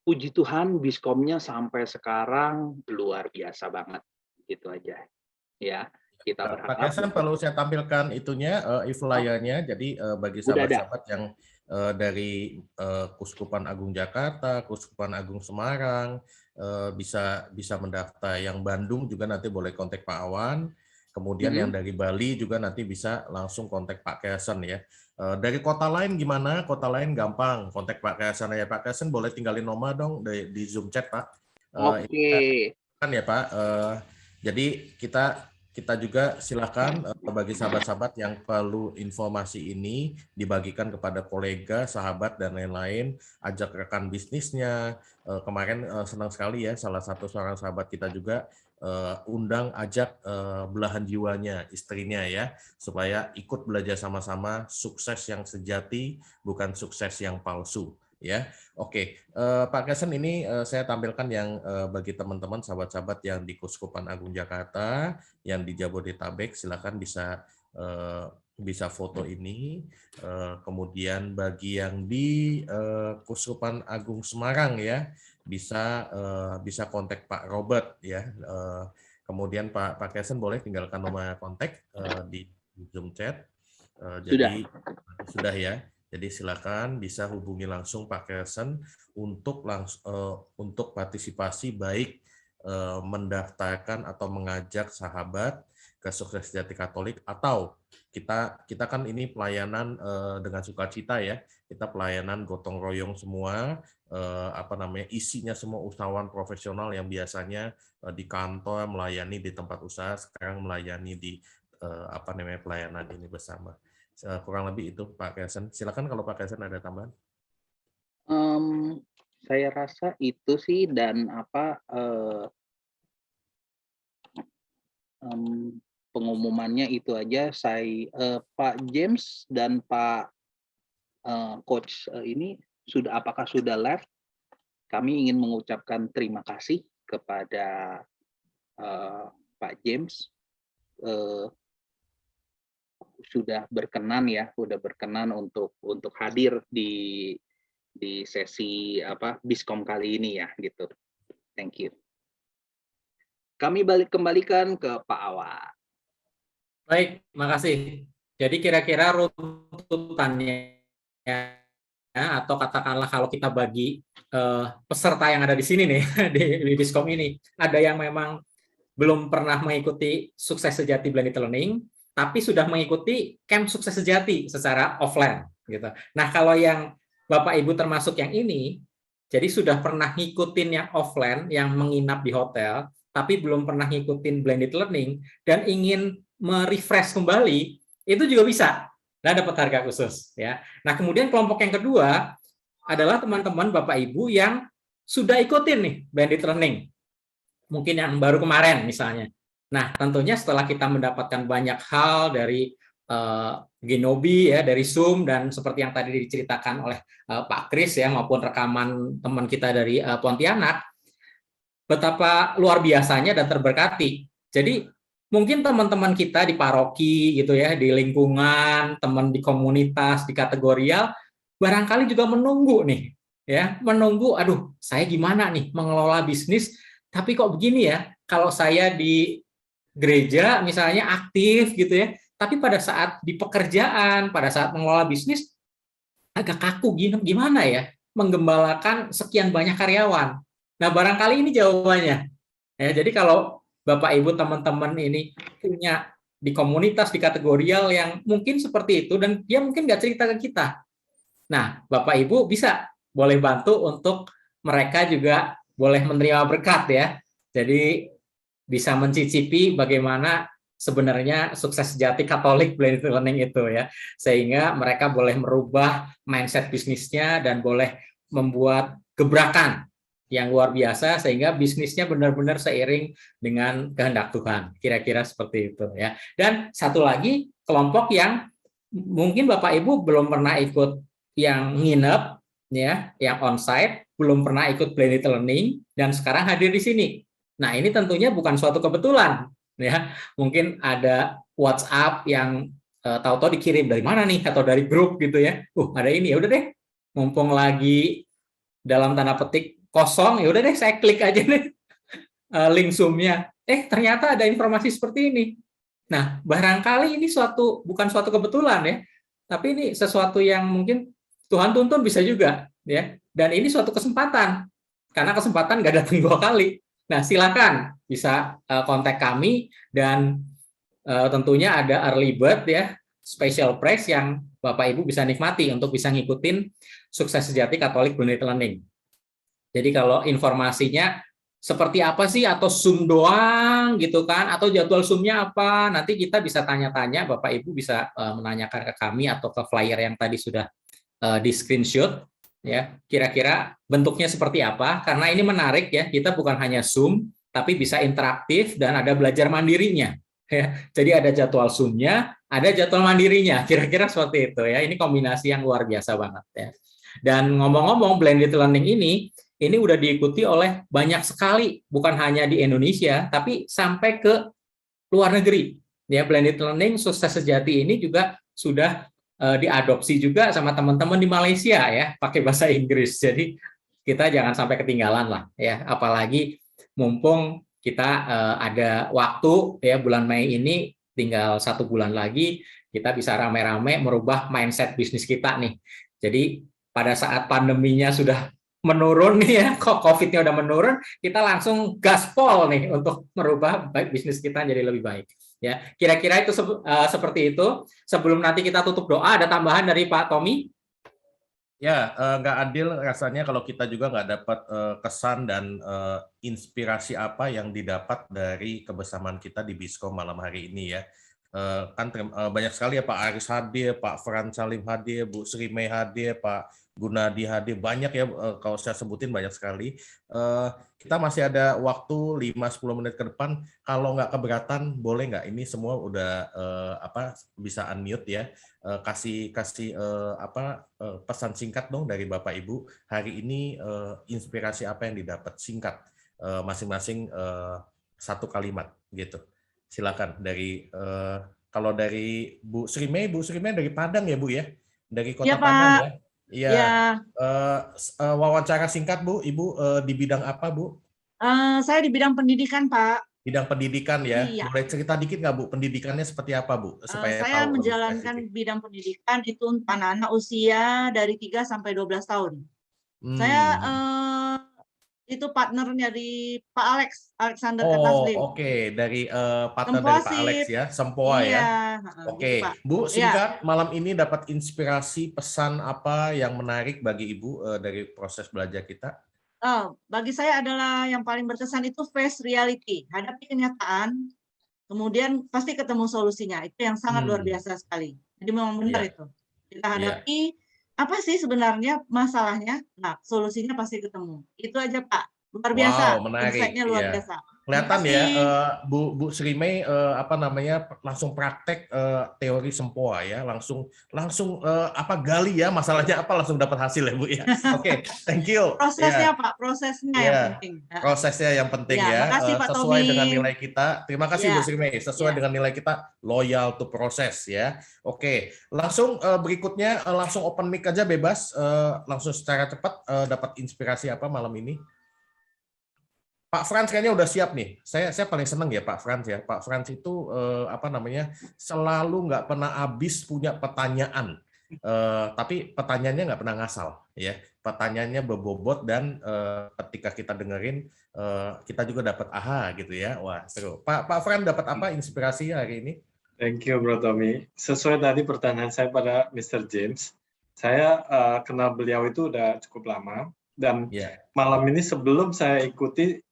puji Tuhan Biskomnya sampai sekarang luar biasa banget, gitu aja ya. Kita berharap. Pak Kesan perlu saya tampilkan itunya e-flyernya. Jadi bagi sahabat-sahabat yang dari Kuskupan Agung Jakarta, Kuskupan Agung Semarang bisa mendaftar. Yang Bandung juga nanti boleh kontak Pak Awan. Kemudian yang dari Bali juga nanti bisa langsung kontak Pak Kesan ya. Dari kota lain gimana? Kota lain gampang kontak Pak Kesan ya. Pak Kesan boleh tinggalin nomor dong di Zoom chat Pak. Oke. Kan ya Pak. Jadi kita kita juga silakan bagi sahabat-sahabat yang perlu informasi ini dibagikan kepada kolega, sahabat, dan lain-lain, ajak rekan bisnisnya. Kemarin senang sekali ya, salah satu seorang sahabat kita juga undang, ajak belahan jiwanya, istrinya ya, supaya ikut belajar sama-sama sukses yang sejati, bukan sukses yang palsu. Ya, oke, Pak Kesen, ini saya tampilkan yang bagi teman-teman sahabat-sahabat yang di Keuskupan Agung Jakarta, yang di Jabodetabek, silakan bisa foto ini. Kemudian bagi yang di Keuskupan Agung Semarang ya, bisa kontak Pak Robert ya. Kemudian Pak Kesen boleh tinggalkan nomor kontak di Zoom chat. Jadi sudah ya. Jadi silakan bisa hubungi langsung Pak Kesen untuk partisipasi, baik mendaftarkan atau mengajak sahabat ke Sukses Sejati Katolik, atau kita kan ini pelayanan dengan sukacita ya, kita pelayanan gotong royong semua, isinya semua usahawan profesional yang biasanya di kantor melayani di tempat usaha, sekarang melayani di pelayanan ini bersama. Kurang lebih itu Pak Kesen. Silakan kalau Pak Kesen ada tambahan. Saya rasa itu sih, dan pengumumannya itu aja. Pak James dan Pak Coach ini apakah sudah live? Kami ingin mengucapkan terima kasih kepada Pak James. Sudah berkenan untuk hadir di sesi Biskom kali ini ya gitu. Thank you. Kami kembalikan ke Pak Awa. Baik, makasih. Jadi kira-kira runtutannya atau katakanlah kalau kita bagi peserta yang ada di sini nih di Biskom ini, ada yang memang belum pernah mengikuti Sukses Sejati Blended Learning, tapi sudah mengikuti camp Sukses Sejati secara offline gitu. Nah, kalau yang Bapak Ibu termasuk yang ini, jadi sudah pernah ngikutin yang offline, yang menginap di hotel, tapi belum pernah ngikutin blended learning dan ingin merefresh kembali, itu juga bisa. Nah, dapat harga khusus ya. Nah, kemudian kelompok yang kedua adalah teman-teman Bapak Ibu yang sudah ikutin nih blended learning. Mungkin yang baru kemarin misalnya. Nah, tentunya setelah kita mendapatkan banyak hal dari Genobi ya, dari Zoom, dan seperti yang tadi diceritakan oleh Pak Kris ya, maupun rekaman teman kita dari Pontianak, betapa luar biasanya dan terberkati. Jadi mungkin teman-teman kita di paroki gitu ya, di lingkungan, teman di komunitas, di kategorial, barangkali juga menunggu nih ya, menunggu, aduh saya gimana nih mengelola bisnis, tapi kok begini ya, kalau saya di gereja misalnya aktif gitu ya, tapi pada saat di pekerjaan, pada saat mengelola bisnis agak kaku, gimana ya menggembalakan sekian banyak karyawan. Nah, barangkali ini jawabannya ya. Jadi kalau Bapak Ibu teman-teman ini punya di komunitas, di kategorial yang mungkin seperti itu, dan dia mungkin nggak cerita ke kita, nah Bapak Ibu boleh bantu untuk mereka juga boleh menerima berkat ya. Jadi bisa mencicipi bagaimana sebenarnya Sukses Sejati Katolik Blended Learning itu ya, sehingga mereka boleh merubah mindset bisnisnya dan boleh membuat gebrakan yang luar biasa sehingga bisnisnya benar-benar seiring dengan kehendak Tuhan. Kira-kira seperti itu ya. Dan satu lagi kelompok yang mungkin Bapak Ibu belum pernah ikut yang nginep ya, yang onsite, belum pernah ikut blended learning dan sekarang hadir di sini. Nah, ini tentunya bukan suatu kebetulan ya. Mungkin ada WhatsApp yang tahu-tahu dikirim dari mana nih, atau dari grup gitu ya. Ada ini, ya udah deh. Mumpung lagi dalam tanda petik kosong, ya udah deh saya klik aja nih link Zoom-nya. Ternyata ada informasi seperti ini. Nah, barangkali ini bukan suatu kebetulan ya, tapi ini sesuatu yang mungkin Tuhan tuntun bisa juga ya. Dan ini suatu kesempatan. Karena kesempatan nggak datang 2 kali. Nah, silakan bisa kontak kami, dan tentunya ada early bird ya, special price yang Bapak Ibu bisa nikmati untuk bisa ngikutin Sukses Sejati Katolik Blended Learning. Jadi kalau informasinya seperti apa sih, atau Zoom doang gitu kan, atau jadwal Zoom-nya apa, nanti kita bisa tanya-tanya, Bapak Ibu bisa menanyakan ke kami atau ke flyer yang tadi sudah di screenshot, ya kira-kira bentuknya seperti apa, karena ini menarik ya, kita bukan hanya Zoom, tapi bisa interaktif dan ada belajar mandirinya. Ya. Jadi ada jadwal Zoom-nya, ada jadwal mandirinya, kira-kira seperti itu ya, ini kombinasi yang luar biasa banget ya. Dan ngomong-ngomong, blended learning ini udah diikuti oleh banyak sekali, bukan hanya di Indonesia, tapi sampai ke luar negeri. Ya, blended learning sukses sejati ini juga sudah diadopsi juga sama teman-teman di Malaysia ya, pakai bahasa Inggris. Jadi kita jangan sampai ketinggalan lah ya, apalagi mumpung kita ada waktu ya, bulan Mei ini tinggal 1 bulan lagi, kita bisa rame-rame merubah mindset bisnis kita nih. Jadi pada saat pandeminya sudah menurun nih ya, COVID-nya udah menurun, kita langsung gaspol nih untuk merubah bisnis kita jadi lebih baik. Ya, kira-kira itu seperti itu. Sebelum nanti kita tutup doa, ada tambahan dari Pak Tommy? Ya, nggak adil rasanya kalau kita juga nggak dapat kesan dan inspirasi apa yang didapat dari kebersamaan kita di Biskom malam hari ini ya. Kan banyak sekali ya, Pak Aris hadir, Pak Frans Salim hadir, Bu Sri Mei hadir, Pak Gunadi hadir, banyak ya, kalau saya sebutin banyak sekali. Kita masih ada waktu 5-10 menit ke depan, kalau nggak keberatan boleh nggak, ini semua udah bisa unmute ya, kasih pesan singkat dong dari Bapak Ibu hari ini, inspirasi apa yang didapat, singkat masing-masing 1 kalimat gitu. Silakan dari kalau dari Bu Sri Mei dari Padang ya Bu ya, dari Kota Padang ya. Iya. Wawancara singkat Bu, Ibu di bidang apa Bu? Saya di bidang pendidikan Pak. Bidang pendidikan ya. Iya. Boleh cerita dikit nggak Bu, pendidikannya seperti apa Bu? Supaya Saya tahu menjalankan bidang pendidikan itu untuk anak-anak usia dari 3 sampai 12 tahun. Saya itu partnernya di Pak Alexander Kataslim. Oke. Dari partner dari Pak Alex ya, Sempoa iya, ya. Oke, gitu, Bu singkat, iya. malam ini dapat inspirasi, pesan apa yang menarik bagi Ibu dari proses belajar kita? Bagi saya adalah yang paling berkesan itu face reality, hadapi kenyataan, kemudian pasti ketemu solusinya. Itu yang sangat luar biasa sekali. Jadi memang benar itu. Kita hadapi apa sih sebenarnya masalahnya, nah solusinya pasti ketemu. Itu aja Pak, luar biasa. Wow, menarik. Insight-nya luar biasa. Kelihatan ya, Bu Sri Mei langsung praktek teori Sempoa ya, langsung gali ya masalahnya apa, langsung dapat hasil ya Bu ya. Oke, thank you. Prosesnya Pak, prosesnya yang penting. Prosesnya yang penting ya. Makasih, Pak sesuai Tommy. dengan nilai kita. Terima kasih Bu Sri Mei. Sesuai dengan nilai kita, loyal to proses ya. Oke, langsung berikutnya langsung open mic aja bebas, langsung secara cepat dapat inspirasi apa malam ini? Pak Frans kayaknya udah siap nih. Saya paling seneng ya Pak Frans ya. Pak Frans itu selalu nggak pernah habis punya pertanyaan. Tapi pertanyaannya nggak pernah ngasal ya. Pertanyaannya berbobot dan ketika kita dengerin kita juga dapat aha gitu ya. Wah, seru. Pak Frans dapat apa inspirasi hari ini? Thank you Bro Tommy. Sesuai tadi pertanyaan saya pada Mr. James, saya kenal beliau itu udah cukup lama dan malam ini sebelum saya ikuti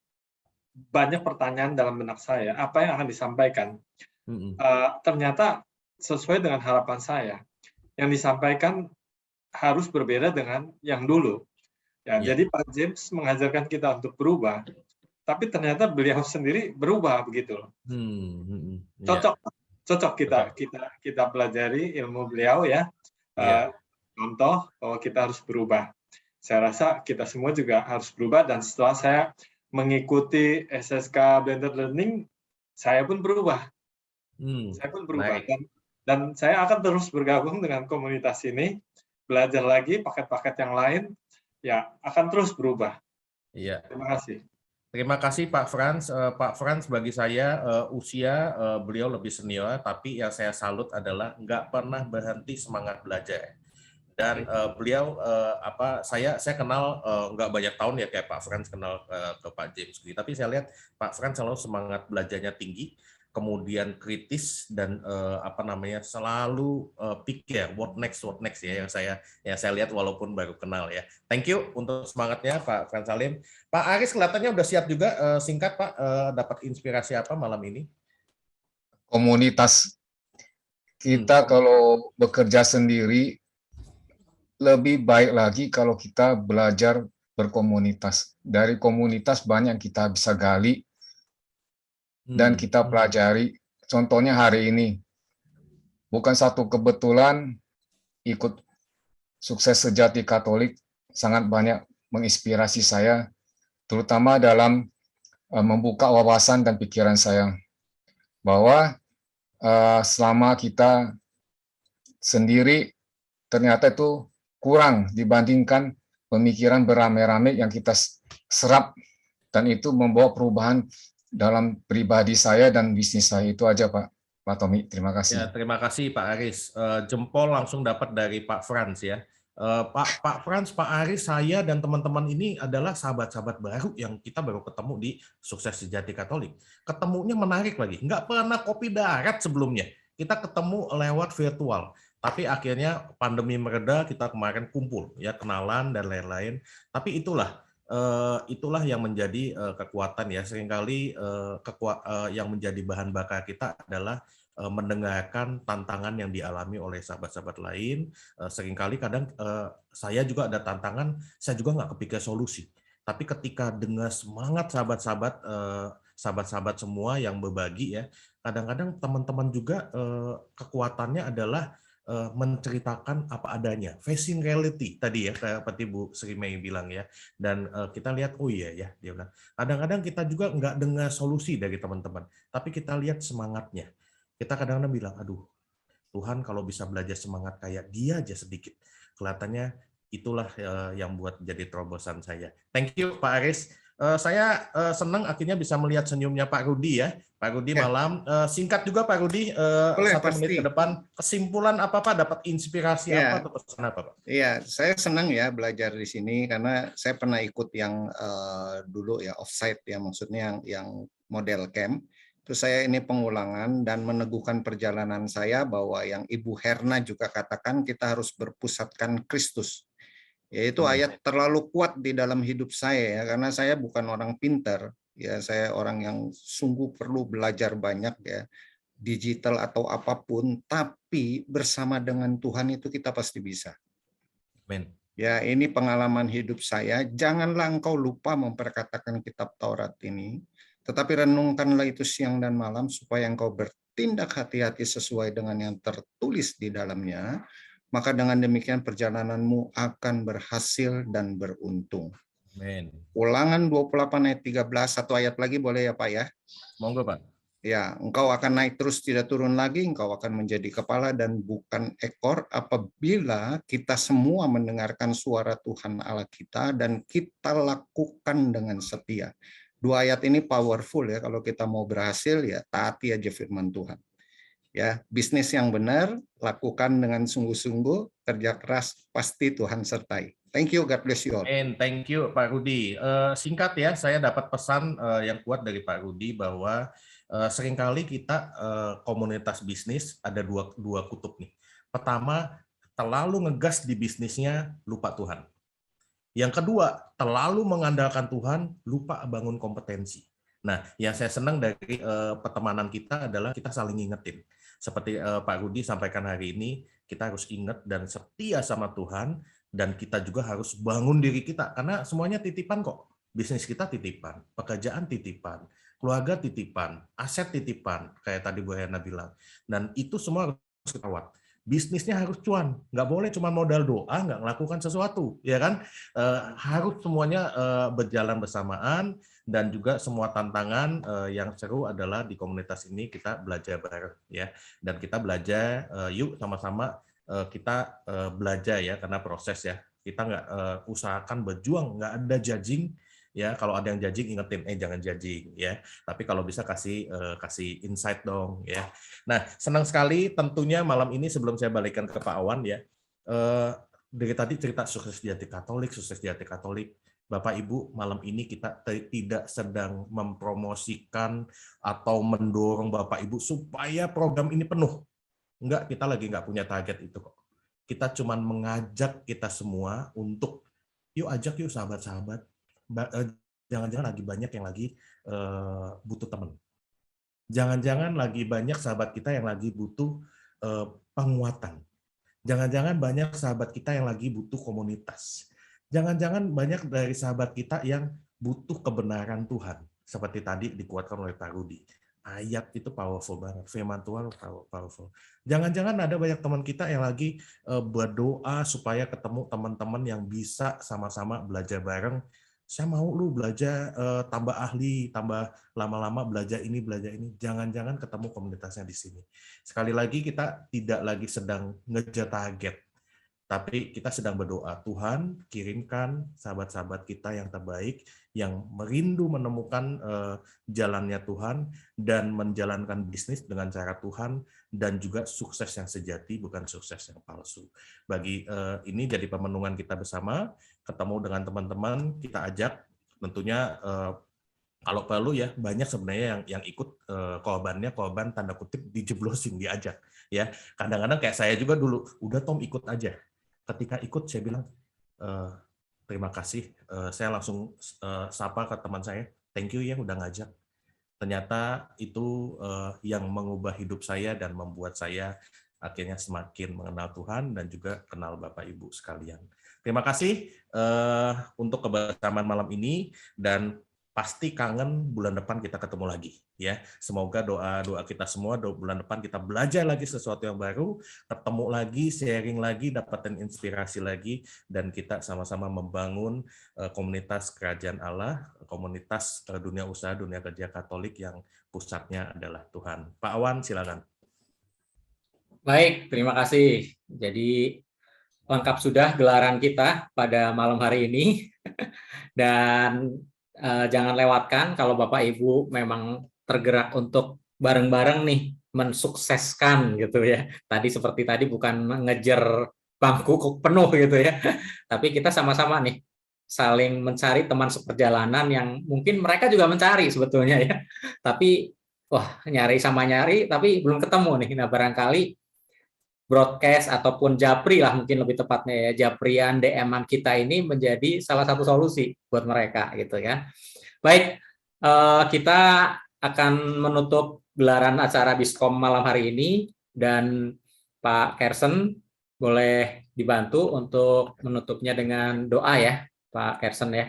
banyak pertanyaan dalam benak saya, apa yang akan disampaikan. Ternyata sesuai dengan harapan saya, yang disampaikan harus berbeda dengan yang dulu. Jadi Pak James mengajarkan kita untuk berubah, tapi ternyata beliau sendiri berubah begitu. Cocok kita pelajari ilmu beliau ya. Contoh bahwa kita harus berubah. Saya rasa kita semua juga harus berubah, dan setelah saya mengikuti SSK Blended Learning, saya pun berubah. Saya pun berubah. Dan saya akan terus bergabung dengan komunitas ini, belajar lagi paket-paket yang lain, ya akan terus berubah. Iya. Terima kasih. Terima kasih Pak Frans. Pak Frans bagi saya usia beliau lebih senior, tapi yang saya salut adalah nggak pernah berhenti semangat belajar. Dan beliau saya kenal nggak banyak tahun ya kayak Pak Frans kenal ke Pak James, tapi saya lihat Pak Frans selalu semangat belajarnya tinggi. kemudian kritis dan selalu pikir what next ya, yang saya lihat walaupun baru kenal ya. Thank you untuk semangatnya Pak Frans Salim. Pak Aris kelihatannya udah siap juga, singkat Pak, dapat inspirasi apa malam ini? Komunitas. Kita kalau bekerja sendiri lebih baik lagi kalau kita belajar berkomunitas. Dari komunitas banyak kita bisa gali dan kita pelajari. Contohnya hari ini, bukan satu kebetulan ikut Sukses Sejati Katolik sangat banyak menginspirasi saya, terutama dalam membuka wawasan dan pikiran saya, bahwa selama kita sendiri ternyata itu kurang dibandingkan pemikiran beramai-ramai yang kita serap, dan itu membawa perubahan dalam pribadi saya dan bisnis saya. Itu aja Pak Tommy, terima kasih. Ya, terima kasih Pak Aris. Jempol langsung dapat dari Pak Frans ya. Pak Frans, Pak Aris, saya dan teman-teman ini adalah sahabat-sahabat baru yang kita baru ketemu di Sukses Sejati Katolik. Ketemunya menarik lagi, nggak pernah kopi darat sebelumnya. Kita ketemu lewat virtual, tapi akhirnya pandemi mereda, kita kemarin kumpul, ya kenalan dan lain-lain. Tapi itulah yang menjadi kekuatan ya. Seringkali yang menjadi bahan bakar kita adalah mendengarkan tantangan yang dialami oleh sahabat-sahabat lain. Seringkali kadang saya juga ada tantangan, saya juga nggak kepikir solusi. Tapi ketika dengar semangat sahabat-sahabat semua yang berbagi ya, kadang-kadang teman-teman juga kekuatannya adalah menceritakan apa adanya, facing reality tadi ya, seperti Bu Sri Mei bilang ya, dan kita lihat oh iya ya, dia bilang kadang-kadang kita juga nggak dengar solusi dari teman-teman, tapi kita lihat semangatnya. Kita kadang-kadang bilang, aduh Tuhan kalau bisa belajar semangat kayak dia aja sedikit, kelihatannya itulah yang buat jadi terobosan saya. Thank you Pak Aris. Saya senang akhirnya bisa melihat senyumnya Pak Rudi ya. Pak Rudi malam. Singkat juga Pak Rudi, 1 menit ke depan. Kesimpulan apa Pak? Dapat inspirasi apa atau pesan apa Pak? Iya, saya senang ya belajar di sini karena saya pernah ikut yang dulu ya offsite ya, maksudnya yang model camp. Terus saya ini pengulangan dan meneguhkan perjalanan saya bahwa yang Ibu Herna juga katakan kita harus berpusatkan Kristus. Yaitu ayat terlalu kuat di dalam hidup saya ya, karena saya bukan orang pintar ya, saya orang yang sungguh perlu belajar banyak ya, digital atau apapun, tapi bersama dengan Tuhan itu kita pasti bisa. Amen. Ya, ini pengalaman hidup saya. Janganlah engkau lupa memperkatakan kitab Taurat ini, tetapi renungkanlah itu siang dan malam supaya engkau bertindak hati-hati sesuai dengan yang tertulis di dalamnya. Maka dengan demikian perjalananmu akan berhasil dan beruntung. Amen. Ulangan 28 ayat 13, satu ayat lagi boleh ya Pak ya? Monggo Pak. Ya, engkau akan naik terus tidak turun lagi, engkau akan menjadi kepala dan bukan ekor apabila kita semua mendengarkan suara Tuhan Allah kita dan kita lakukan dengan setia. 2 ayat ini powerful ya, kalau kita mau berhasil ya taati aja firman Tuhan. Ya, bisnis yang benar, lakukan dengan sungguh-sungguh, kerja keras, pasti Tuhan sertai. Thank you, God bless you all. And thank you Pak Rudi. Singkat ya, saya dapat pesan yang kuat dari Pak Rudi bahwa seringkali kita komunitas bisnis ada dua kutub nih. Pertama, terlalu ngegas di bisnisnya, lupa Tuhan. Yang kedua, terlalu mengandalkan Tuhan, lupa bangun kompetensi. Nah, yang saya senang dari pertemanan kita adalah kita saling ngingetin. Seperti Pak Rudi sampaikan hari ini, kita harus ingat dan setia sama Tuhan, dan kita juga harus bangun diri kita, karena semuanya titipan kok. Bisnis kita titipan, pekerjaan titipan, keluarga titipan, aset titipan, kayak tadi Bu Herna bilang. Dan itu semua harus kita rawat. Bisnisnya harus cuan, nggak boleh cuma modal doa, nggak melakukan sesuatu, ya kan? Harus semuanya berjalan bersamaan, dan juga semua tantangan yang seru adalah di komunitas ini kita belajar bareng, ya. Dan kita belajar, yuk sama-sama kita belajar ya, karena proses ya. Kita nggak usahakan berjuang, nggak ada judging. Ya, kalau ada yang judging ingetin, jangan judging ya. Tapi kalau bisa kasih insight dong ya. Nah, senang sekali tentunya malam ini sebelum saya balikan ke Pak Awan ya. Dari tadi cerita Sukses Sejati Katolik, Bapak Ibu, malam ini kita tidak sedang mempromosikan atau mendorong Bapak Ibu supaya program ini penuh. Enggak, kita lagi nggak punya target itu kok. Kita cuman mengajak kita semua untuk, yuk ajak yuk sahabat-sahabat. Jangan-jangan lagi banyak yang lagi butuh teman. Jangan-jangan lagi banyak sahabat kita yang lagi butuh penguatan. Jangan-jangan banyak sahabat kita yang lagi butuh komunitas. Jangan-jangan banyak dari sahabat kita yang butuh kebenaran Tuhan. Seperti tadi dikuatkan oleh Pak Rudi. Ayat itu powerful banget. Firman Tuhan powerful. Jangan-jangan ada banyak teman kita yang lagi berdoa supaya ketemu teman-teman yang bisa sama-sama belajar bareng. Saya mau lu belajar tambah ahli, tambah lama-lama belajar ini. Jangan-jangan ketemu komunitasnya di sini. Sekali lagi kita tidak lagi sedang ngejar target. Tapi kita sedang berdoa, Tuhan kirimkan sahabat-sahabat kita yang terbaik, yang merindu menemukan jalannya Tuhan, dan menjalankan bisnis dengan cara Tuhan, dan juga sukses yang sejati, bukan sukses yang palsu. Bagi ini jadi pemenungan kita bersama, ketemu dengan teman-teman, kita ajak, tentunya kalau perlu ya, banyak sebenarnya yang ikut korban tanda kutip dijeblosin, diajak. Ya, kadang-kadang kayak saya juga dulu, udah Tom ikut aja. Ketika ikut saya bilang terima kasih, saya langsung sapa ke teman saya, thank you ya udah ngajak. Ternyata itu yang mengubah hidup saya dan membuat saya akhirnya semakin mengenal Tuhan dan juga kenal Bapak Ibu sekalian. Terima kasih untuk kebersamaan malam ini dan pasti kangen bulan depan kita ketemu lagi ya. Semoga doa kita semua bulan depan kita belajar lagi sesuatu yang baru, ketemu lagi, sharing lagi, dapatin inspirasi lagi, dan kita sama-sama membangun komunitas kerajaan Allah, komunitas dunia usaha, dunia kerja Katolik yang pusatnya adalah Tuhan. Pak Awan, silakan. Baik, terima kasih. Jadi lengkap sudah gelaran kita pada malam hari ini. Dan jangan lewatkan kalau Bapak Ibu memang tergerak untuk bareng-bareng nih mensukseskan gitu ya. Tadi bukan ngejar bangku penuh gitu ya. Tapi kita sama-sama nih saling mencari teman seperjalanan yang mungkin mereka juga mencari sebetulnya ya. Tapi nyari tapi belum ketemu nih. Nah, barangkali broadcast ataupun japri lah mungkin lebih tepatnya ya, japrian DM-an kita ini menjadi salah satu solusi buat mereka gitu ya. Baik, kita akan menutup gelaran acara Biskom malam hari ini dan Pak Kersen boleh dibantu untuk menutupnya dengan doa ya Pak Kersen ya.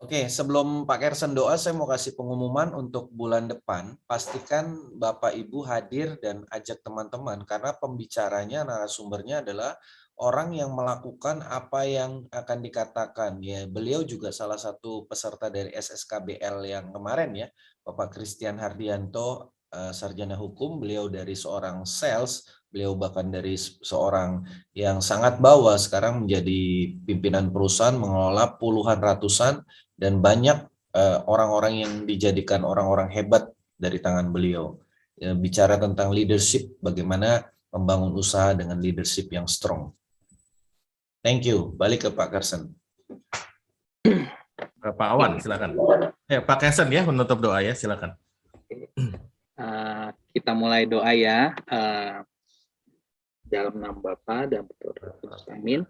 Oke, sebelum Pak Kersen doa, saya mau kasih pengumuman untuk bulan depan. Pastikan Bapak Ibu hadir dan ajak teman-teman, karena pembicaranya, narasumbernya adalah orang yang melakukan apa yang akan dikatakan. Ya, beliau juga salah satu peserta dari SSKBL yang kemarin ya, Bapak Christian Hardianto, sarjana hukum, beliau dari seorang sales, beliau bahkan dari seorang yang sangat bawah sekarang menjadi pimpinan perusahaan, mengelola puluhan ratusan, dan banyak orang-orang yang dijadikan orang-orang hebat dari tangan beliau. Bicara tentang leadership, bagaimana membangun usaha dengan leadership yang strong. Thank you. Balik ke Pak Kersen. Pak Awan, silakan. Pak Kersen ya menutup doa ya, silakan. Kita mulai doa ya. Dalam nama Bapa dan Putra dan Roh Kudus. Amin.